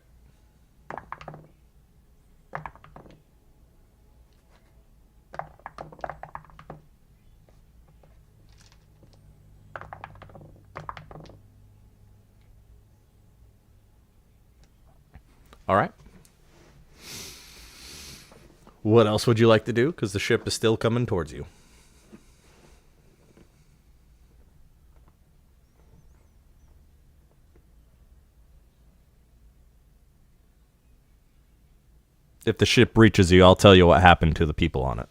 All right. What else would you like to do? Because the ship is still coming towards you. If the ship reaches you, I'll tell you what happened to the people on it.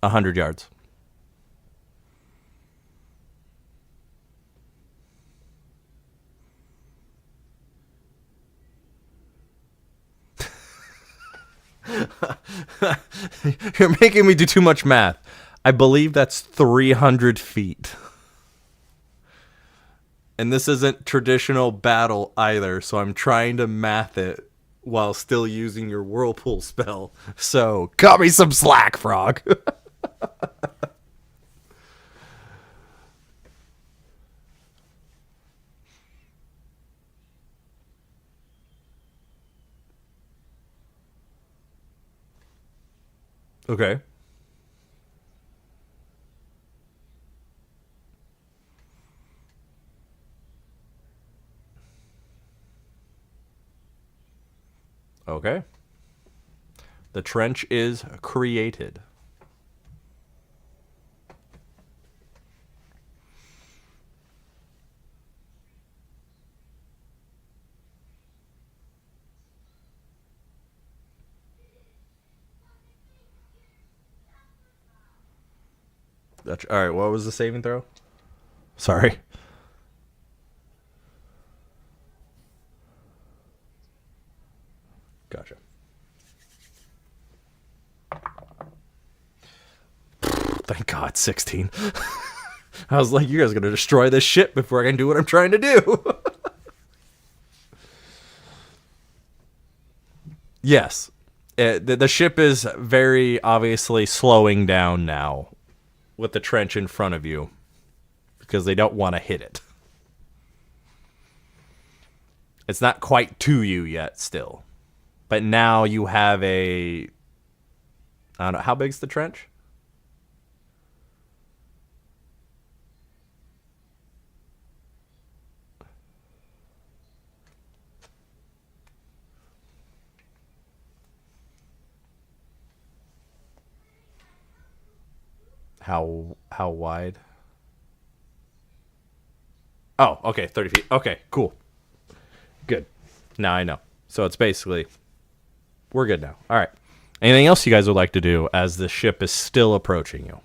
A 100 yards. You're making me do too much math. I believe that's 300 feet. And this isn't traditional battle either, so I'm trying to math it while still using your whirlpool spell. So, cut me some slack, Frog. Okay. Okay. The trench is created. That's, all right, what was the saving throw? Sorry. Gotcha. Thank God, 16. I was like, you guys are going to destroy this ship before I can do what I'm trying to do. Yes. The ship is very obviously slowing down now with the trench in front of you because they don't want to hit it. It's not quite to you yet still. But now you have a... I don't know. How big's the trench? How wide? Oh, okay, 30 feet. Okay, cool. Good. Now I know. So it's basically... We're good now. All right. Anything else you guys would like to do as the ship is still approaching you?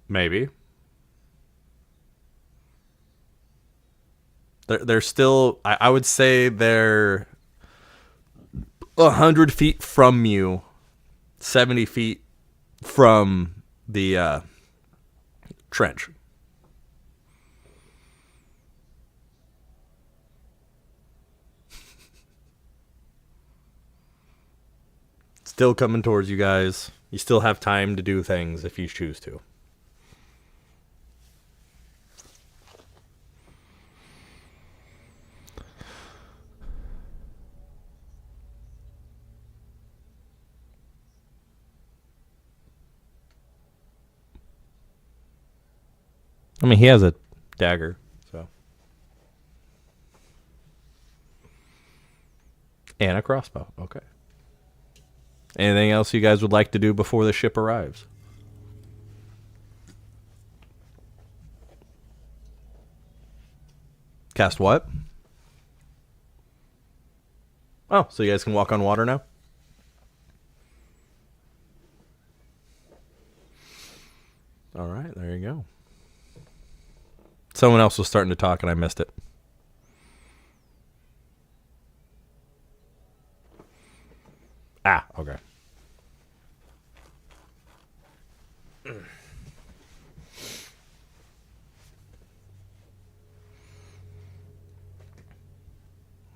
Maybe. They're still. I would say they're 100 feet from you, 70 feet from the trench. Still coming towards you guys. You still have time to do things if you choose to. I mean, he has a dagger, so. And a crossbow. Okay. Anything else you guys would like to do before the ship arrives? Cast what? Oh, so you guys can walk on water now? All right, there you go. Someone else was starting to talk and I missed it. Ah, okay.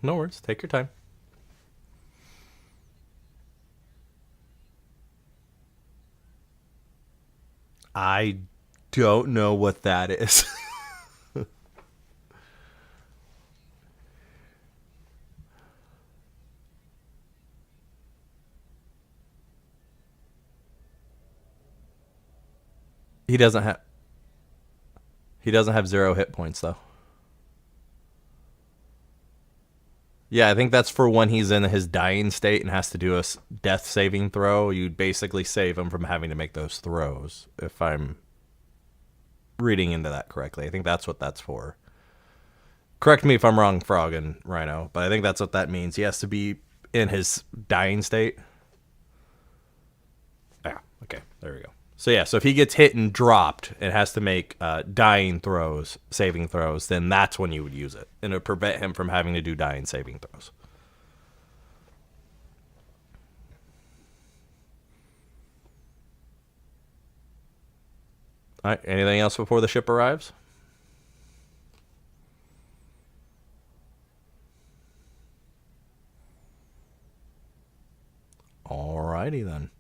No worries. Take your time. I don't know what that is. He doesn't have 0 hit points though. Yeah, I think that's for when he's in his dying state and has to do a death saving throw. You'd basically save him from having to make those throws, if I'm reading into that correctly. I think that's what that's for. Correct me if I'm wrong, Frog and Rhino, but I think that's what that means. He has to be in his dying state. Yeah, okay, there we go. So yeah, so if he gets hit and dropped and has to make dying throws, saving throws, then that's when you would use it. And it would prevent him from having to do dying saving throws. All right, anything else before the ship arrives? Alrighty then.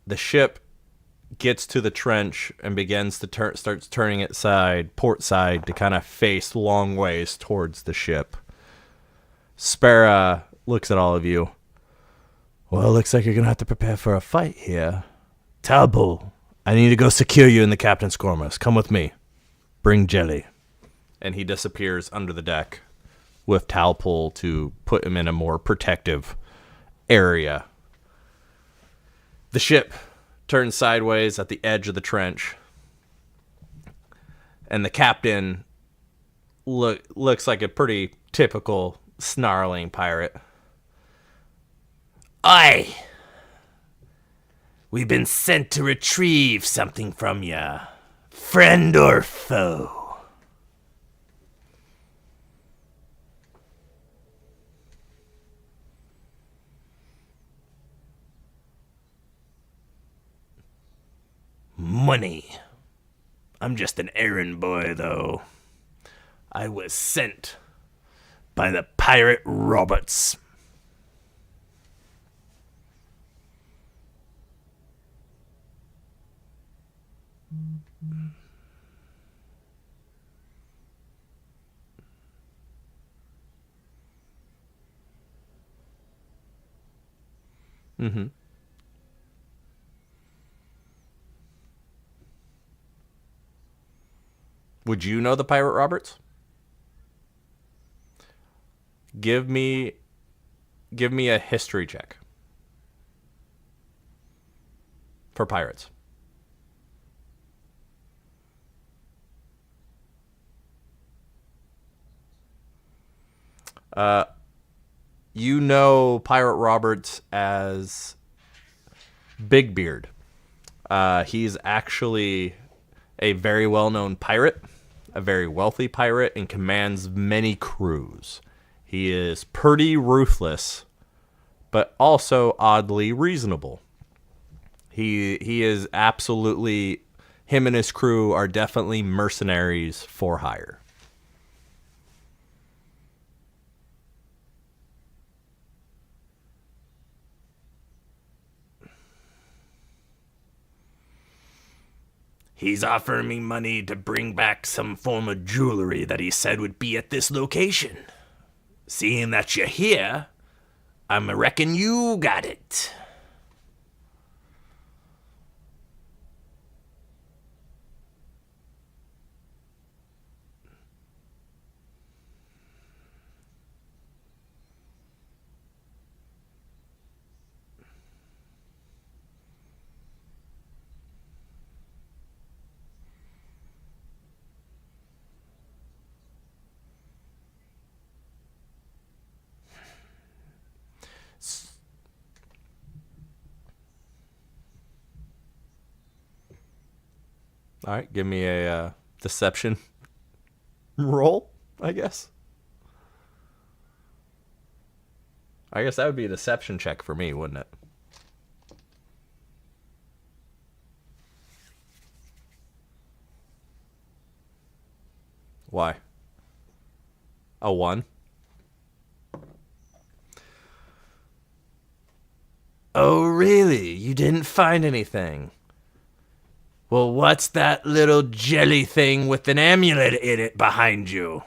The ship gets to the trench and begins to starts turning its port side to kind of face long ways towards the ship. Spera looks at all of you. Well, looks like you're gonna have to prepare for a fight here. Talbot, I need to go secure you in the captain's quarters. Come with me. Bring jelly. And he disappears under the deck with Talpole to put him in a more protective area. The ship turns sideways at the edge of the trench, and the captain looks like a pretty typical snarling pirate. Aye, we've been sent to retrieve something from ya, friend or foe. Money. I'm just an errand boy, though. I was sent by the pirate Roberts. Mm-hmm. Would you know the pirate Roberts? Give me a history check for pirates. You know Pirate Roberts as Big Beard. He's actually a very well-known pirate. a very wealthy pirate and commands many crews. He is pretty ruthless, but also oddly reasonable. He is absolutely, him and his crew are definitely mercenaries for hire. He's offering me money to bring back some form of jewelry that he said would be at this location. Seeing that you're here, I'm a reckon you got it. All right, give me a deception roll, I guess. I guess that would be a deception check for me, wouldn't it? Why? A 1? Oh, really? You didn't find anything? Well, what's that little jelly thing with an amulet in it behind you?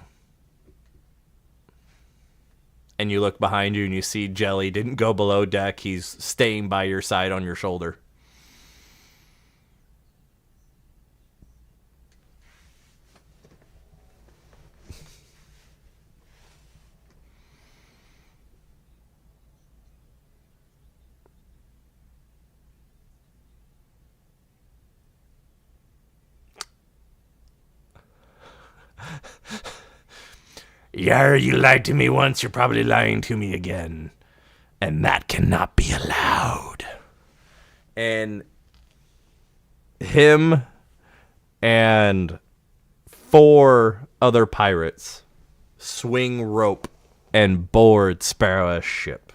And you look behind you and you see Jelly didn't go below deck. He's staying by your side on your shoulder. Yar, you lied to me once, you're probably lying to me again. And that cannot be allowed. And him and 4 other pirates swing rope and board Sparrow's ship.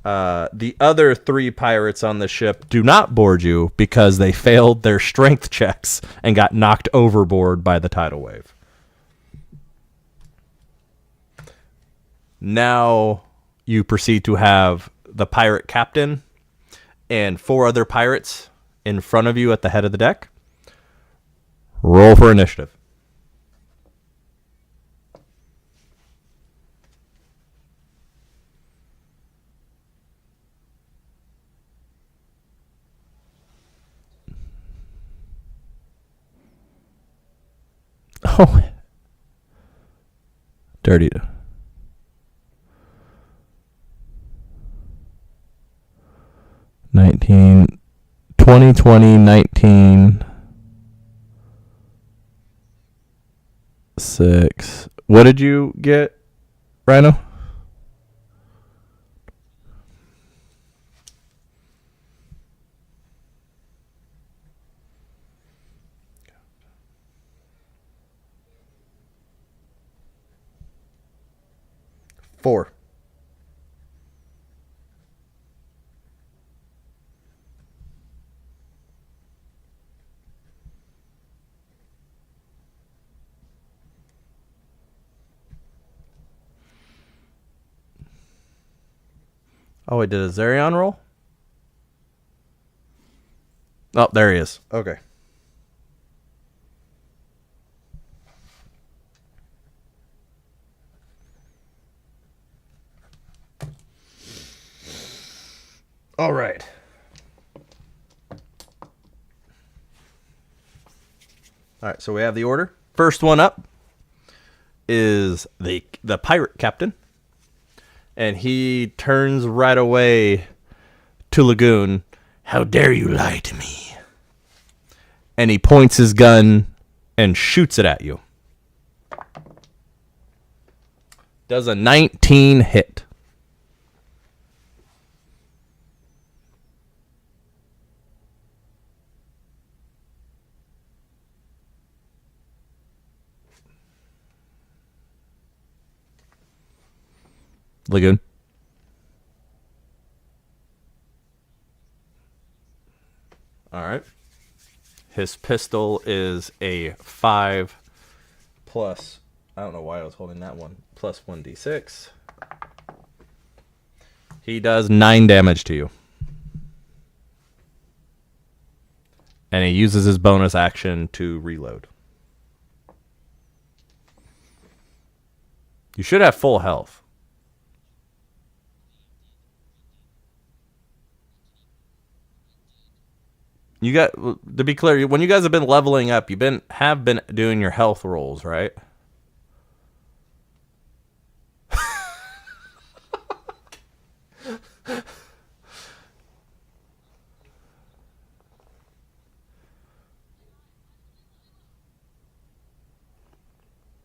The other 3 pirates on the ship do not board you because they failed their strength checks and got knocked overboard by the tidal wave. Now you proceed to have the pirate captain and 4 other pirates in front of you at the head of the deck. Roll for initiative. Oh. Dirty. 19, 2020, 19, 6. What did you get, Rhino? Four. Oh, wait, did a Zerion roll? Oh, there he is. Okay. All right. All right, so we have the order. First one up is the pirate captain. And he turns right away to Lagoon. How dare you lie to me? And he points his gun and shoots it at you. Does a 19 hit. Lagoon. All right. His pistol is a 5 plus. I don't know why I was holding that one. Plus 1d6. He does 9 damage to you. And he uses his bonus action to reload. You should have full health. You got, to be clear, when you guys have been leveling up, have been doing your health rolls, right?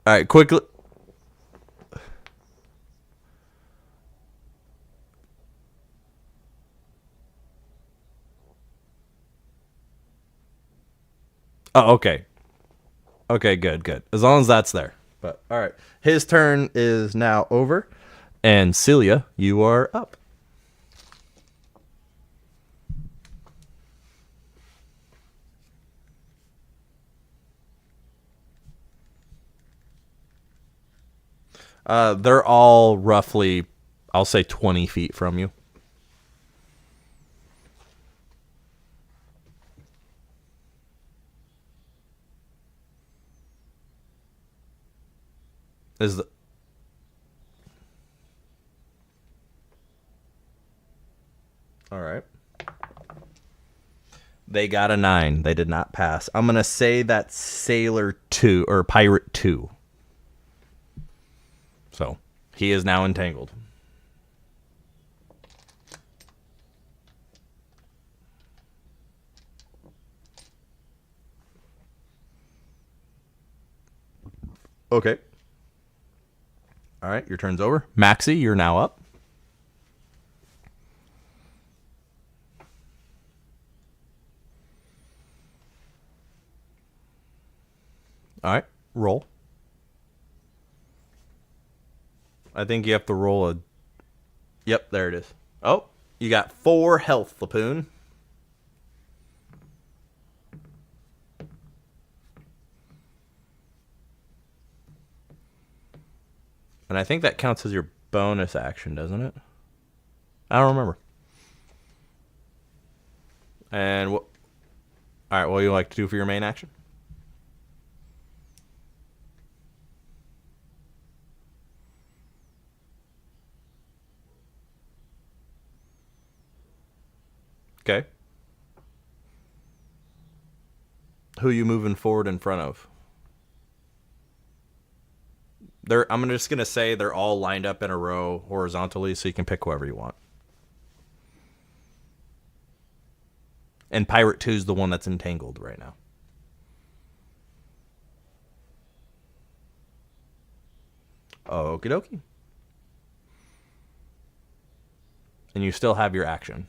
All right, quickly. Oh, okay. Okay, good. As long as that's there. But all right, his turn is now over, and Celia, you are up. They're all roughly, I'll say, 20 feet from you. Is the all right? They got a 9. They did not pass. I'm gonna say that's Sailor 2 or Pirate 2. So he is now entangled. Okay. All right, your turn's over. Maxie, you're now up. All right, roll. I think you have to roll a... Yep, there it is. Oh, you got 4 health, Lapoon. And I think that counts as your bonus action, doesn't it? I don't remember. And what? All right, what do you like to do for your main action? Okay. Who are you moving forward in front of? I'm just going to say they're all lined up in a row horizontally, so you can pick whoever you want. And Pirate 2 is the one that's entangled right now. Okie dokie. And you still have your action.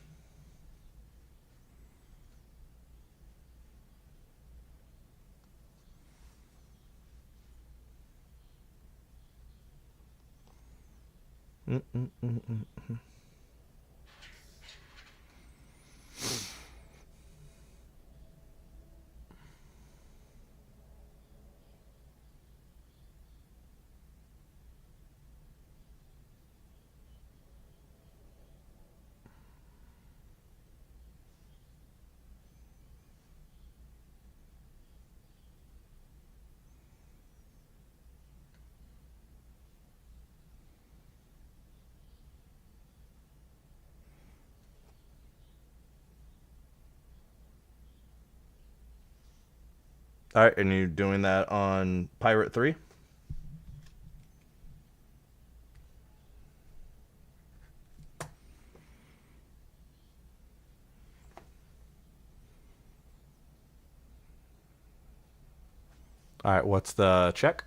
All right, and you're doing that on Pirate 3? All right, what's the check?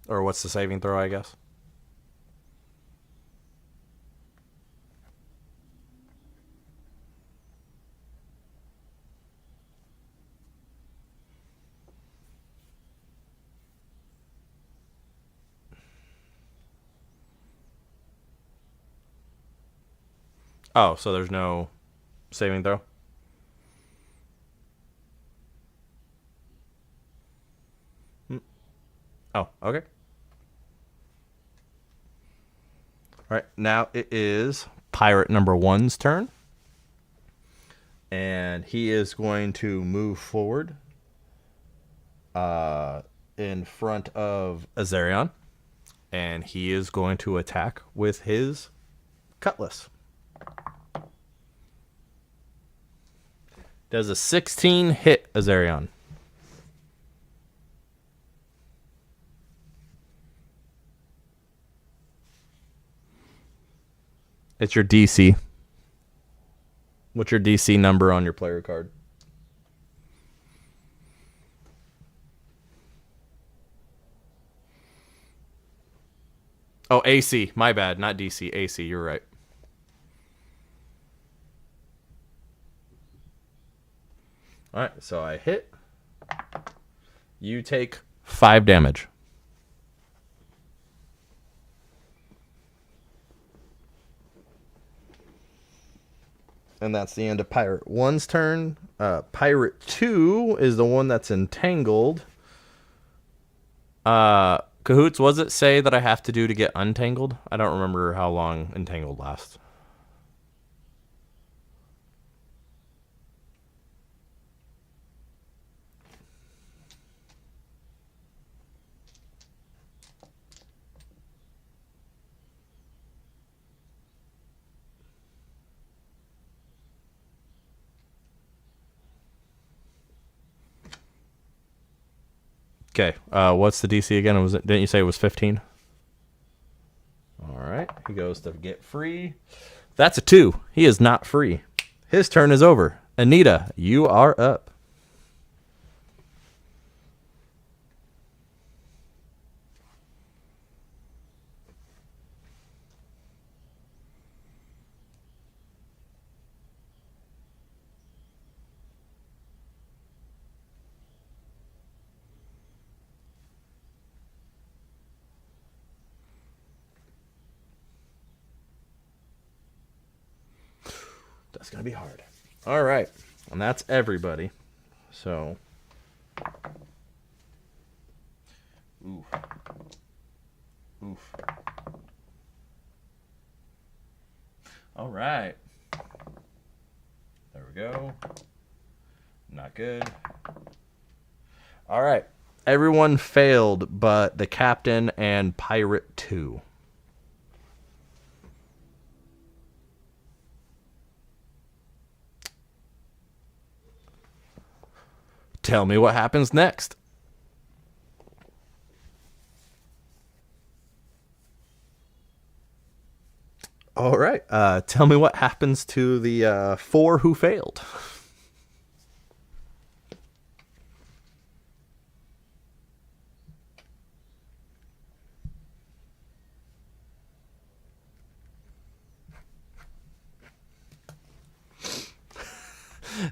Or what's the saving throw, I guess? Oh, so there's no saving throw? Oh, okay. All right, now it is pirate number one's turn. And he is going to move forward in front of Azarion. And he is going to attack with his cutlass. Does a 16 hit Azarion? It's your DC. What's your DC number on your player card? Oh, AC. My bad. Not DC. AC. You're right. All right. So I hit. You take 5 damage. And that's the end of Pirate 1's turn. Pirate 2 is the one that's entangled. Cahoots, was it say that I have to do to get untangled? I don't remember how long entangled lasts. Okay, what's the DC again? Didn't you say it was 15? All right, he goes to get free. That's a 2. He is not free. His turn is over. Anita, you are up. That's going to be hard. All right. And that's everybody. So. Oof. Oof. All right. There we go. Not good. All right. Everyone failed but the captain and Pirate 2. Tell me what happens next. All right. Tell me what happens to the 4 who failed.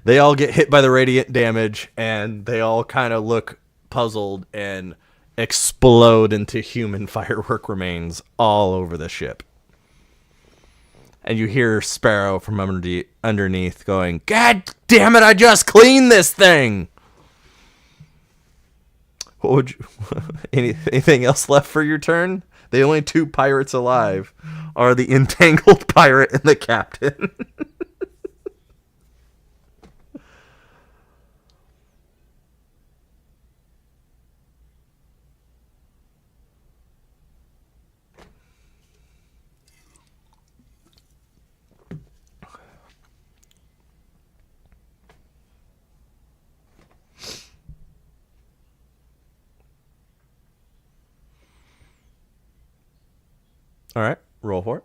They all get hit by the radiant damage, and they all kind of look puzzled and explode into human firework remains all over the ship. And you hear Sparrow from underneath going, "God damn it, I just cleaned this thing!" What would you, anything else left for your turn? The only 2 pirates alive are the entangled pirate and the captain. All right, roll for it.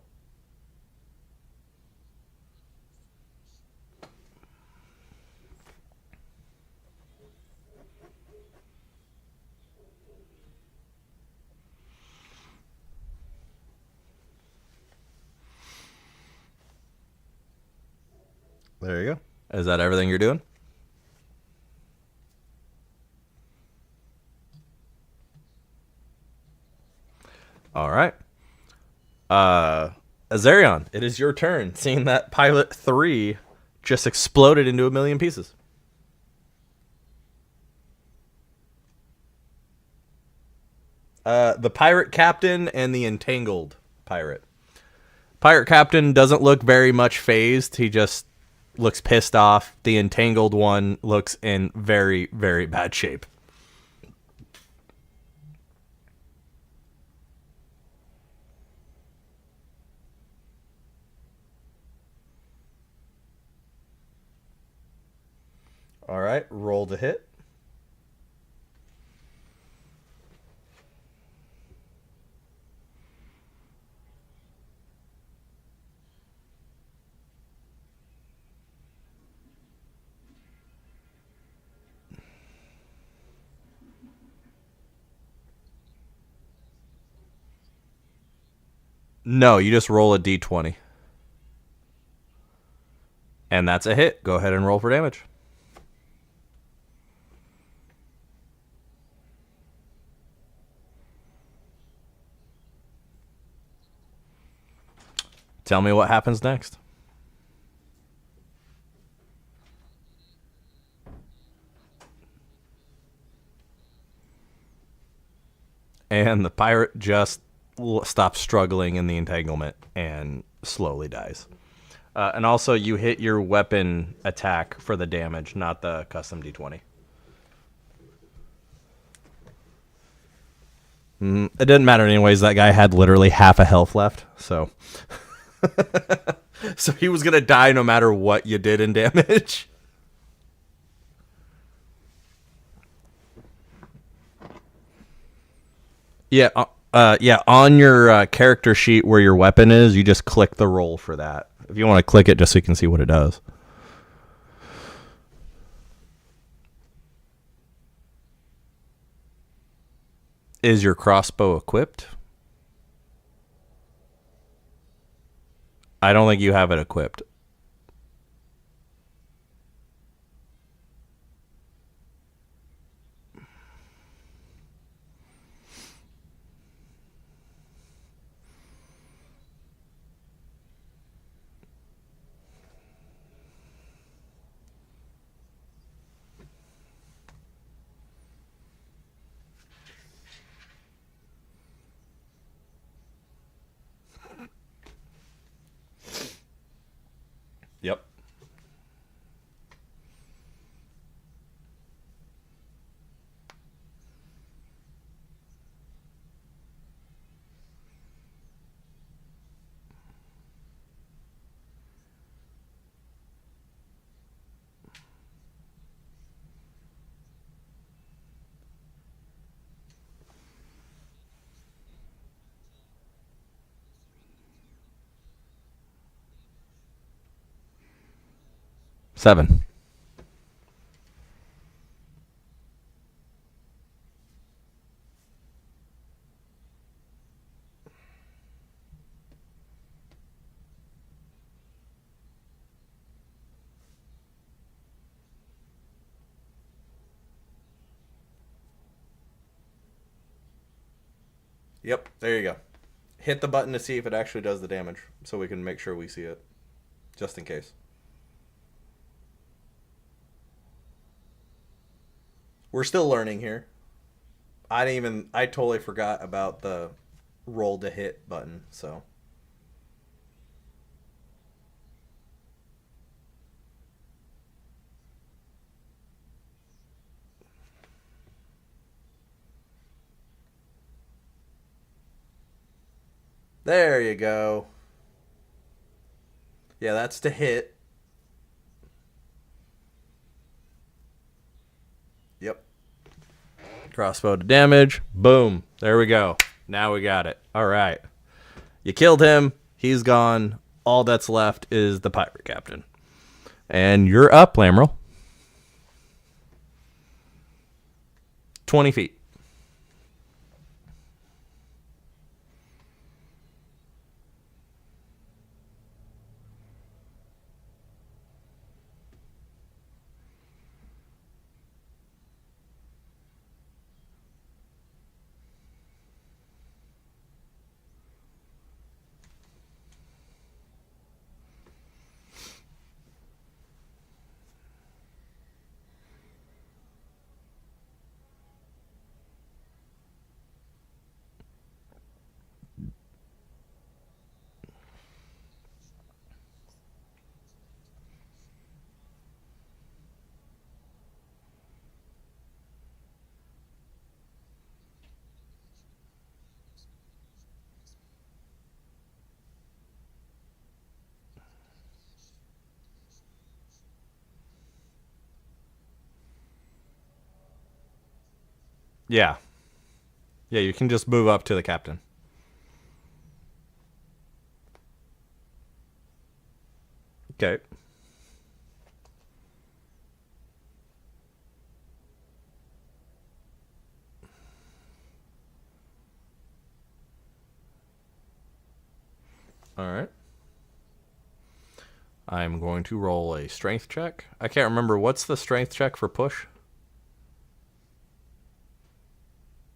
There you go. Is that everything you're doing? All right. Azarion, it is your turn. Seeing that Pilot 3 just exploded into a million pieces. The pirate captain and the entangled pirate. Pirate captain doesn't look very much phased. He just looks pissed off. The entangled one looks in very, very bad shape. All right, roll to hit. No, you just roll a d20. And that's a hit. Go ahead and roll for damage. Tell me what happens next. And the pirate just stops struggling in the entanglement and slowly dies. And also, you hit your weapon attack for the damage, not the custom d20. It didn't matter anyways. That guy had literally half a health left, so so he was gonna die no matter what you did in damage. Yeah, yeah. On your character sheet where your weapon is, you just click the roll for that. If you want to click it, just so you can see what it does. Is your crossbow equipped? I don't think you have it equipped. Yep. Seven. Yep, there you go. Hit the button to see if it actually does the damage, so we can make sure we see it, just in case. We're still learning here. I totally forgot about the roll to hit button, so. There you go. Yeah, that's to hit. Yep. Crossbow to damage. Boom. There we go. Now we got it. All right. You killed him. He's gone. All that's left is the pirate captain. And you're up, Lamrel. 20 feet. Yeah. Yeah, you can just move up to the captain. Okay. All right. I'm going to roll a strength check. I can't remember. What's the strength check for push?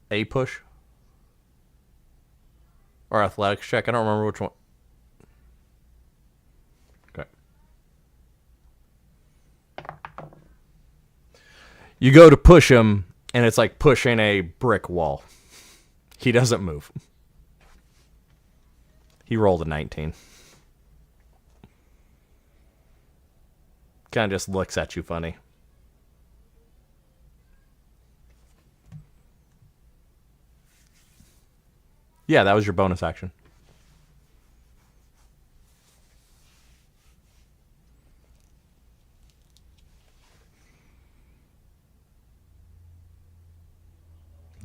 A push? Or athletics check? I don't remember which one. Okay. You go to push him, and it's like pushing a brick wall. He doesn't move. He rolled a 19. Kind of just looks at you funny. Yeah, that was your bonus action.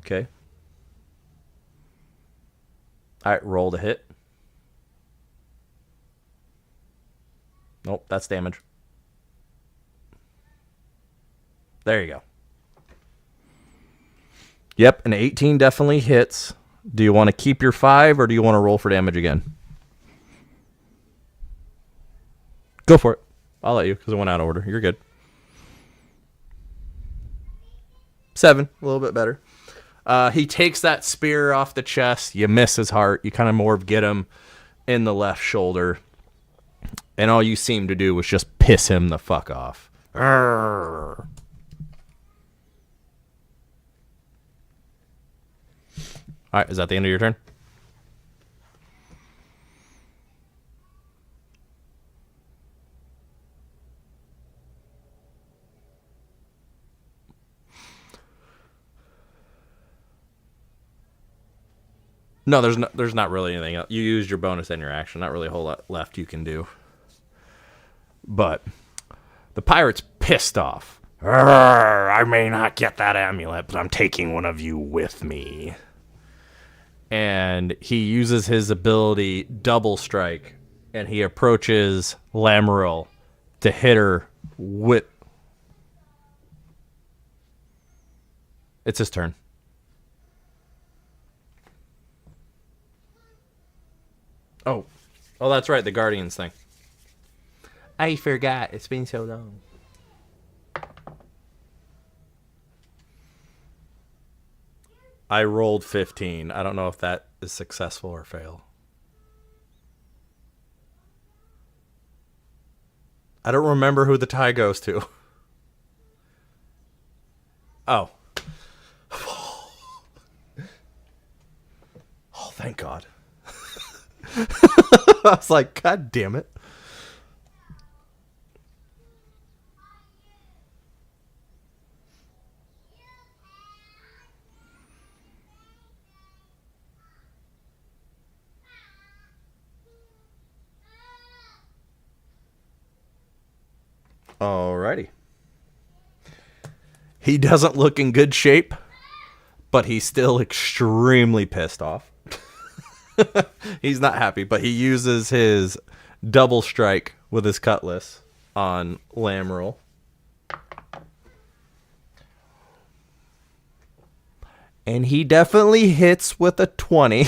Okay. All right, roll to hit. Nope, that's damage. There you go. Yep, an 18 definitely hits. Do you want to keep your 5 or do you want to roll for damage again? Go for it. I'll let you because it went out of order. You're good. 7, a little bit better. He takes that spear off the chest. You miss his heart. You kind of more get him in the left shoulder. And all you seem to do was just piss him the fuck off. Arrgh. All right, is that the end of your turn? No, there's not really anything else. You used your bonus and your action. Not really a whole lot left you can do. But the pirate's pissed off. I may not get that amulet, but I'm taking one of you with me. And he uses his ability Double Strike, and he approaches Lamaril to hit her with... It's his turn. Oh, that's right, the Guardians thing. I forgot. It's been so long. I rolled 15. I don't know if that is successful or fail. I don't remember who the tie goes to. Oh. Oh, thank God. I was like, God damn it. Alrighty. He doesn't look in good shape, but he's still extremely pissed off. He's not happy, but he uses his double strike with his cutlass on Lamaril. And he definitely hits with a 20.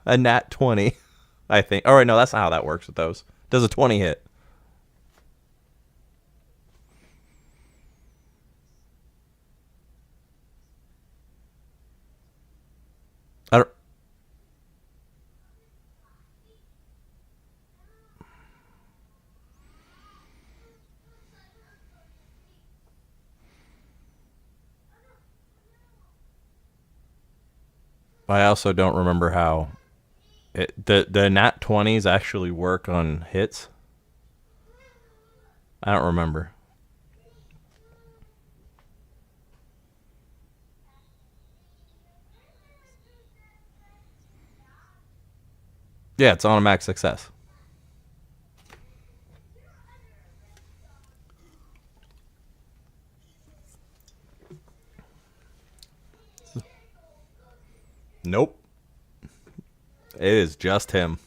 A nat 20, I think. All right, no, that's not how that works with those. Does a 20 hit? I don't... I also don't remember how the nat 20s actually work on hits. I don't remember. Yeah, it's automatic success. Nope. It is just him.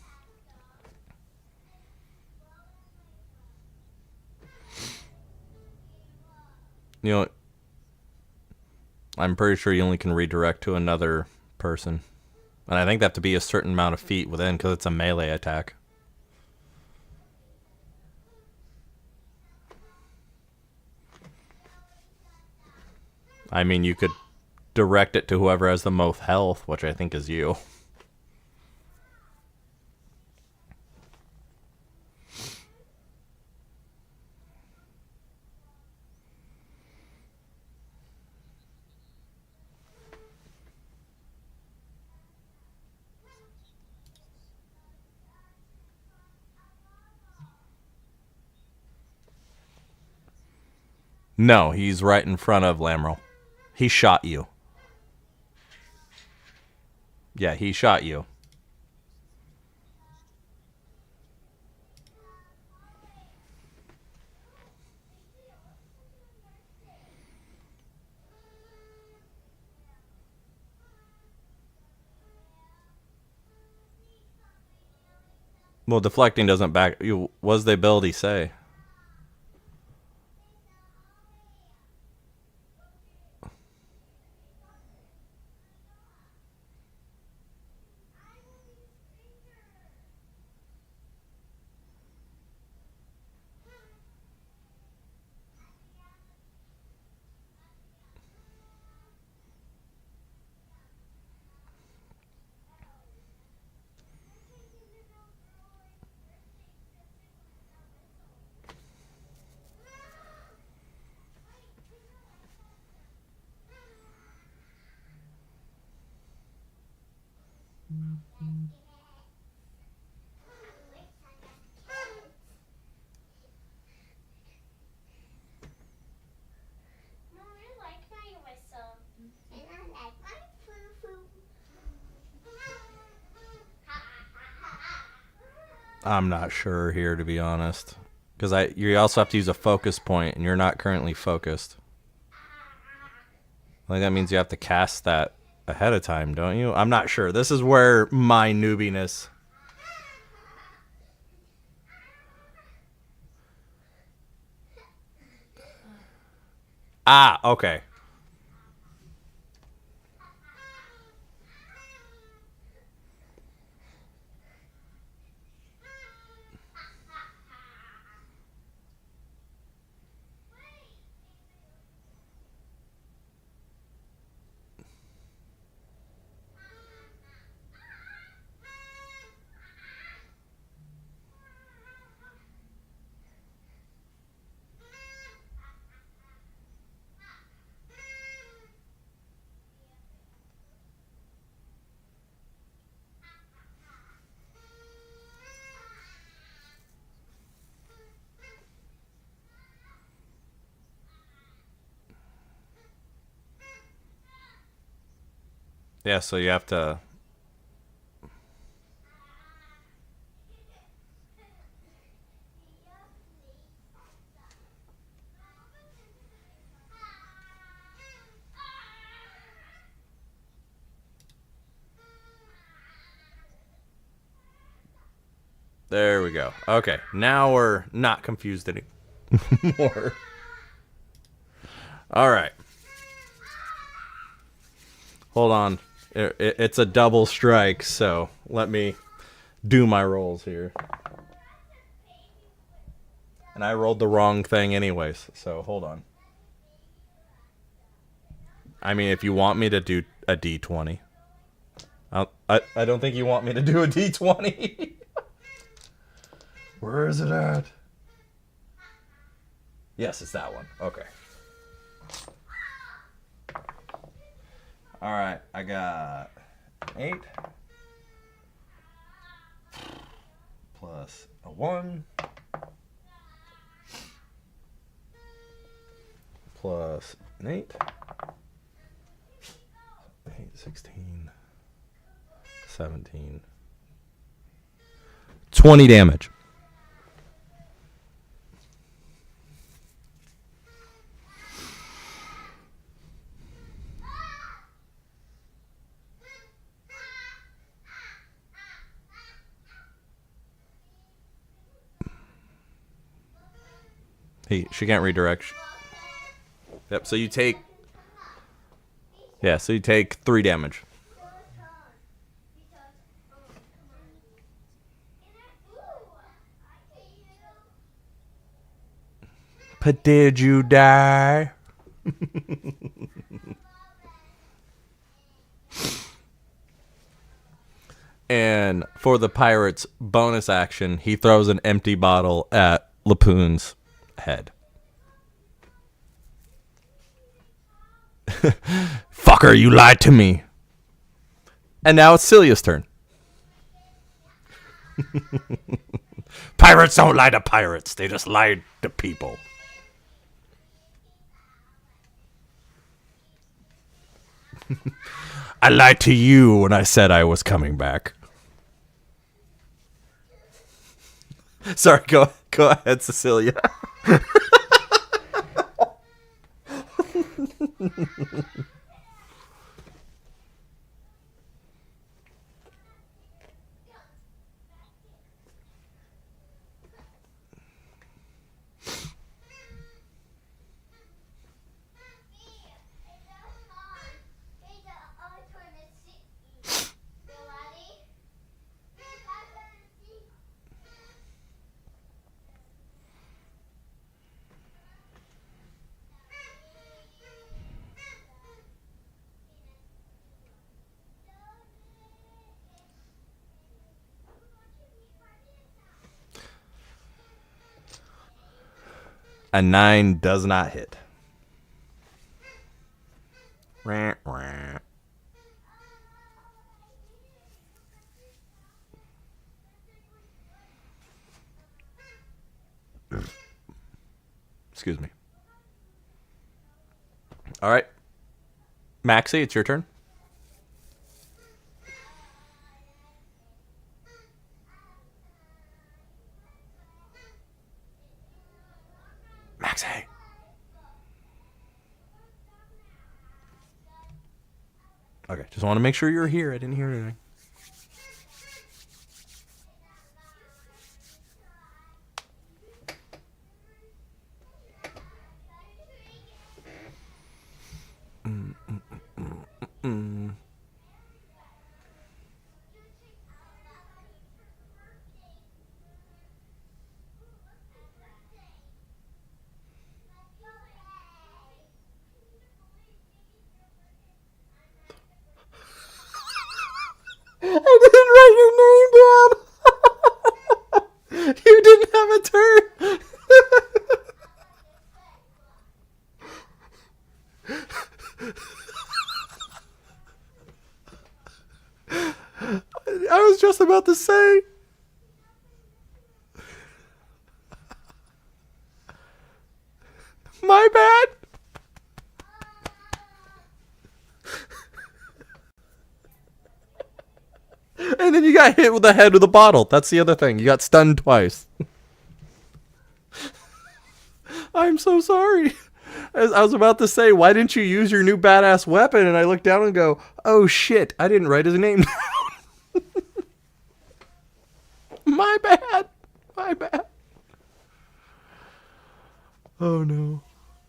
You know, I'm pretty sure you only can redirect to another person. And I think they have to be a certain amount of feet within because it's a melee attack. I mean, you could direct it to whoever has the most health, which I think is you. No, he's right in front of Lamrel. He shot you. Yeah, he shot you. Well, deflecting doesn't back you. What does the ability say? Mom, I like my whistle. And I like my foo-foo. I'm not sure here, to be honest, because you also have to use a focus point, and you're not currently focused. I think that means you have to cast that ahead of time, don't you? I'm not sure. This is where my noobiness. Ah, okay. Yeah, so you have to. There we go. Okay, now we're not confused anymore. All right. Hold on. It's a double strike, so let me do my rolls here. And I rolled the wrong thing anyways, so hold on. I mean, if you want me to do a D20. I don't think you want me to do a D20. Where is it at? Yes, it's that one. Okay. All right, I got 8 plus a 1 plus an 8. 8, 16, 17. 20 damage. She can't redirect. Yep. So you take. Yeah. So you take 3 damage. But did you die? And for the pirate's bonus action, he throws an empty bottle at Lapoon's head. Fucker, you lied to me. And now it's Celia's turn. Pirates don't lie to pirates. They just lie to people. I lied to you when I said I was coming back. Sorry, go ahead, Cecilia. A 9 does not hit. Excuse me. All right. Maxie, it's your turn. Maxie. Okay, just want to make sure you're here. I didn't hear anything. I didn't write your name down. You didn't have a turn. I was just about to say. My bad. And then you got hit with the head with a bottle. That's the other thing. You got stunned twice. I'm so sorry. As I was about to say, why didn't you use your new badass weapon? And I look down and go, oh shit, I didn't write his name down. My bad. My bad. Oh no.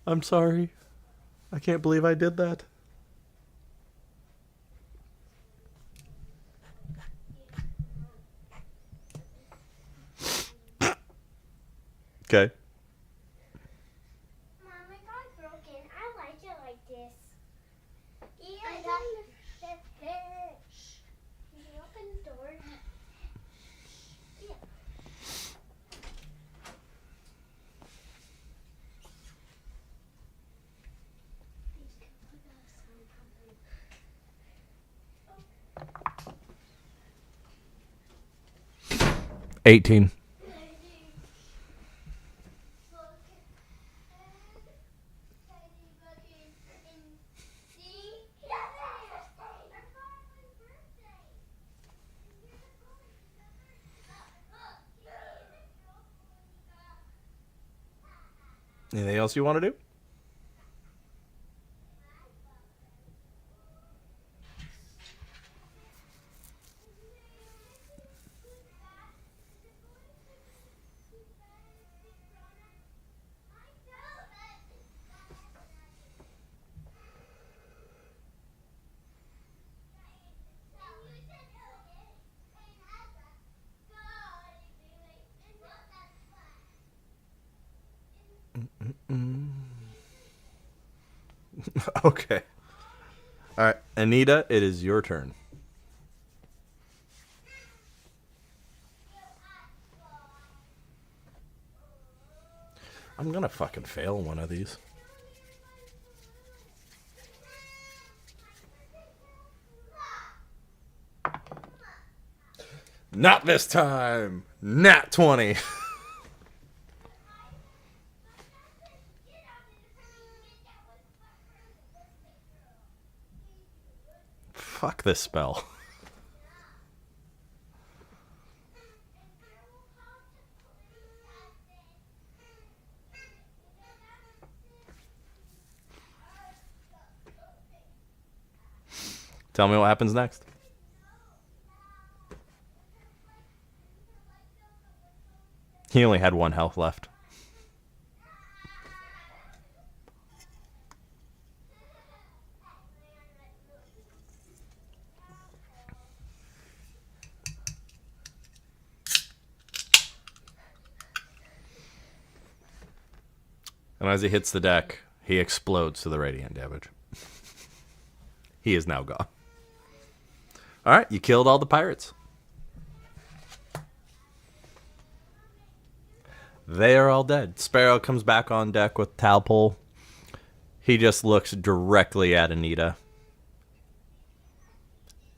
I'm sorry. I can't believe I did that. Okay. Mom, my car's broken. I like it like this. Yeah, I got Shh. Can you open the door? Yeah. Oh. 18. Anything else you want to do? Okay. All right, Anita, it is your turn. I'm gonna fucking fail one of these. Not this time. Nat 20. Fuck this spell. Tell me what happens next. He only had 1 health left. And as he hits the deck, he explodes to the radiant damage. He is now gone. All right, you killed all the pirates. They are all dead. Sparrow comes back on deck with Talpole. He just looks directly at Anita.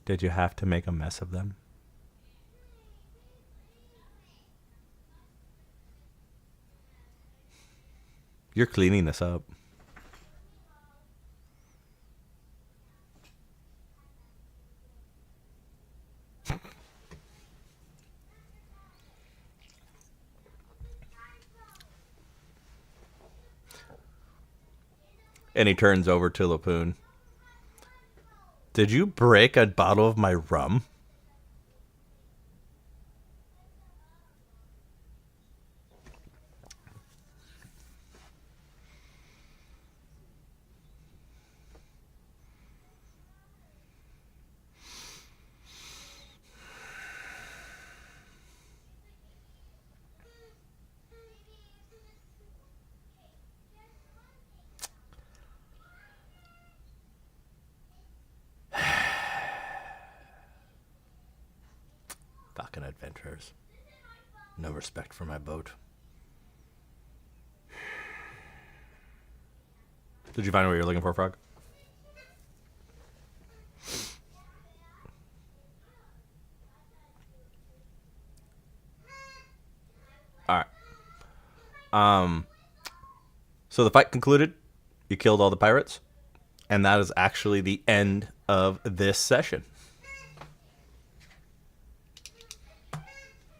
Did you have to make a mess of them? You're cleaning this up. And he turns over to Lapoon. Did you break a bottle of my rum? Fucking adventurers. No respect for my boat. Did you find what you're looking for, Frog? Alright. So the fight concluded. You killed all the pirates. And that is actually the end of this session.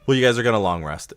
Well, you guys are going to long rest.